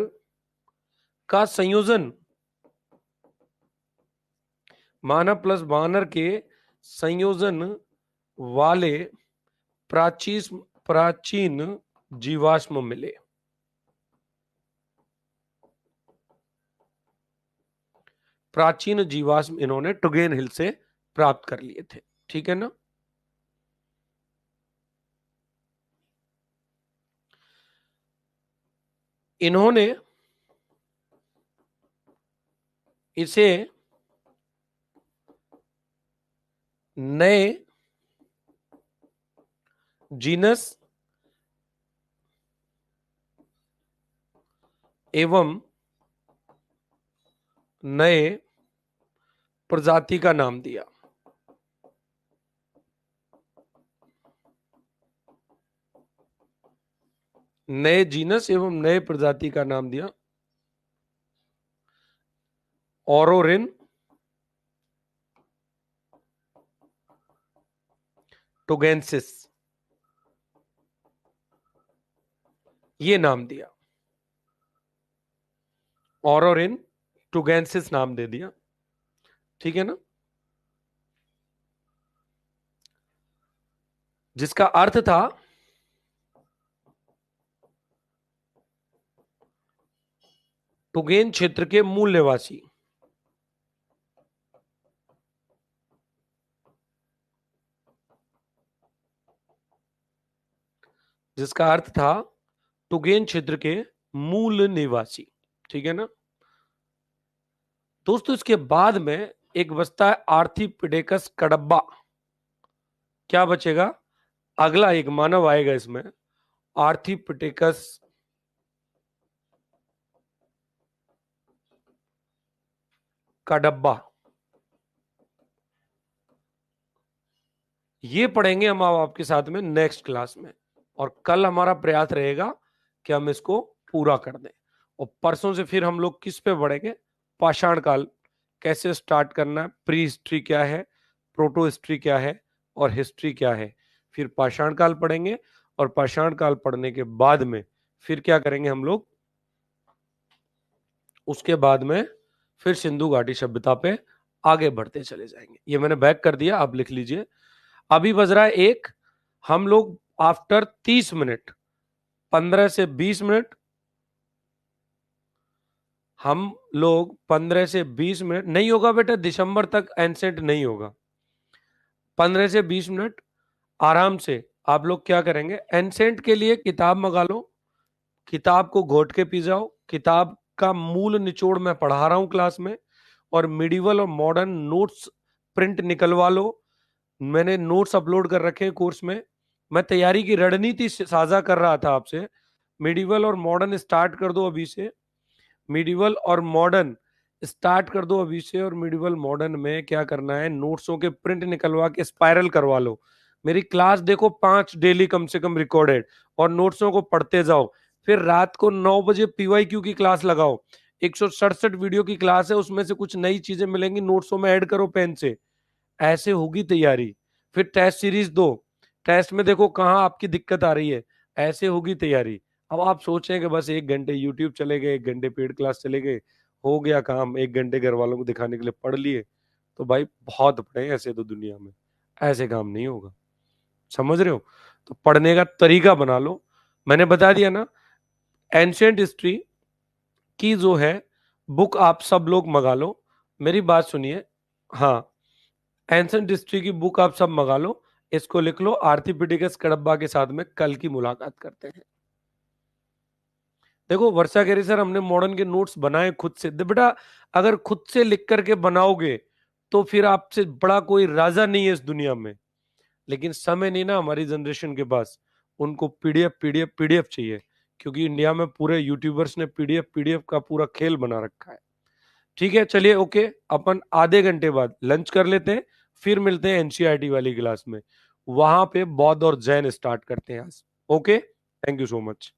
का संयोजन, मानव प्लस वानर के संयोजन वाले प्राचीन जीवाश्म मिले। प्राचीन जीवाश्म इन्होंने टुगेन हिल से प्राप्त कर लिए थे, ठीक है ना। इन्होंने इसे नए जीनस एवं नए प्रजाति का नाम दिया। नए जीनस एवं नए प्रजाति का नाम दिया, ऑरोरिन, टोगेंसिस, ये नाम दिया। ऑरोरिन टुगेंसिस नाम दे दिया, ठीक है ना। जिसका अर्थ था टुगेन क्षेत्र के मूल निवासी। जिसका अर्थ था टुगेन क्षेत्र के मूल निवासी, ठीक है ना। दोस्तों इसके बाद में एक बचता है आर्थिपिडेकस कडब्बा। क्या बचेगा, अगला एक मानव आएगा इसमें, आर्थिपिटेकस कडब्बा। ये पढ़ेंगे हम आपके साथ में नेक्स्ट क्लास में, और कल हमारा प्रयास रहेगा कि हम इसको पूरा कर दें। और परसों से फिर हम लोग किस पे बढ़ेंगे, पाषाण काल कैसे स्टार्ट करना है, प्री हिस्ट्री क्या है, प्रोटो हिस्ट्री क्या है, और हिस्ट्री क्या है। फिर पाषाण काल पढ़ेंगे, और पाषाण काल पढ़ने के बाद में फिर क्या करेंगे हम लोग, उसके बाद में फिर सिंधु घाटी सभ्यता पे आगे बढ़ते चले जाएंगे। ये मैंने बैक कर दिया, आप लिख लीजिए। अभी बज रहा है 1, हम लोग आफ्टर 30 मिनट, 15 से 20 मिनट, हम लोग 15 से 20 मिनट नहीं होगा बेटा, दिसंबर तक एंसेंट नहीं होगा। 15 से 20 मिनट आराम से आप लोग क्या करेंगे, एंसेंट के लिए किताब मंगा लो, किताब को घोट के पी जाओ, किताब का मूल निचोड़ मैं पढ़ा रहा हूं क्लास में, और मिडिवल और मॉडर्न नोट्स प्रिंट निकलवा लो। मैंने नोट्स अपलोड कर रखे हैं कोर्स में। मैं तैयारी की रणनीति साझा कर रहा था आपसे। मिडिवल और मॉडर्न स्टार्ट कर दो अभी से, मिडिवल और मॉडर्न स्टार्ट कर दो अभी से। और मिडिवल मॉडर्न में क्या करना है, नोट्सों के प्रिंट निकलवा के स्पाइरल करवा लो। मेरी क्लास देखो 5 डेली कम से कम रिकॉर्डेड, और नोट्सों को पढ़ते जाओ। फिर रात को 9 बजे पीवाईक्यू की क्लास लगाओ, 167 वीडियो की क्लास है, उसमें से कुछ नई चीजें मिलेंगी, नोट्सों में ऐड करो पेन से। ऐसे होगी तैयारी। फिर टेस्ट सीरीज दो, टेस्ट में देखो कहाँ आपकी दिक्कत आ रही है, ऐसे होगी तैयारी। अब आप सोचें कि बस 1 घंटे यूट्यूब चले गए, 1 घंटे पेड क्लास चले गए, हो गया काम, 1 घंटे घर वालों को दिखाने के लिए पढ़ लिए, तो भाई बहुत पढ़े ऐसे तो दुनिया में, ऐसे काम नहीं होगा। समझ रहे हो, तो पढ़ने का तरीका बना लो। मैंने बता दिया ना, एंशियंट हिस्ट्री की जो है बुक आप सब लोग मंगा लो। मेरी बात सुनिए, हाँ, एंशियंट हिस्ट्री की बुक आप सब मंगा लो, इसको लिख लो, आर्थिपिडिकस कडब्बा के साथ में कल की मुलाकात करते हैं। देखो वर्षा कह रही सर हमने मॉडर्न के नोट्स बनाए खुद से। बेटा अगर खुद से लिख करके बनाओगे तो फिर आपसे बड़ा कोई राजा नहीं है इस दुनिया में, लेकिन समय नहीं ना हमारी जनरेशन के पास। उनको पीडीएफ चाहिए, क्योंकि इंडिया में पूरे यूट्यूबर्स ने पीडीएफ का पूरा खेल बना रखा है। ठीक है, चलिए ओके, अपन आधे घंटे बाद लंच कर लेते हैं, फिर मिलते हैं एनसीईआरटी वाली क्लास में, वहां पे बौद्ध और जैन स्टार्ट करते हैं आज। Okay, thank you so much.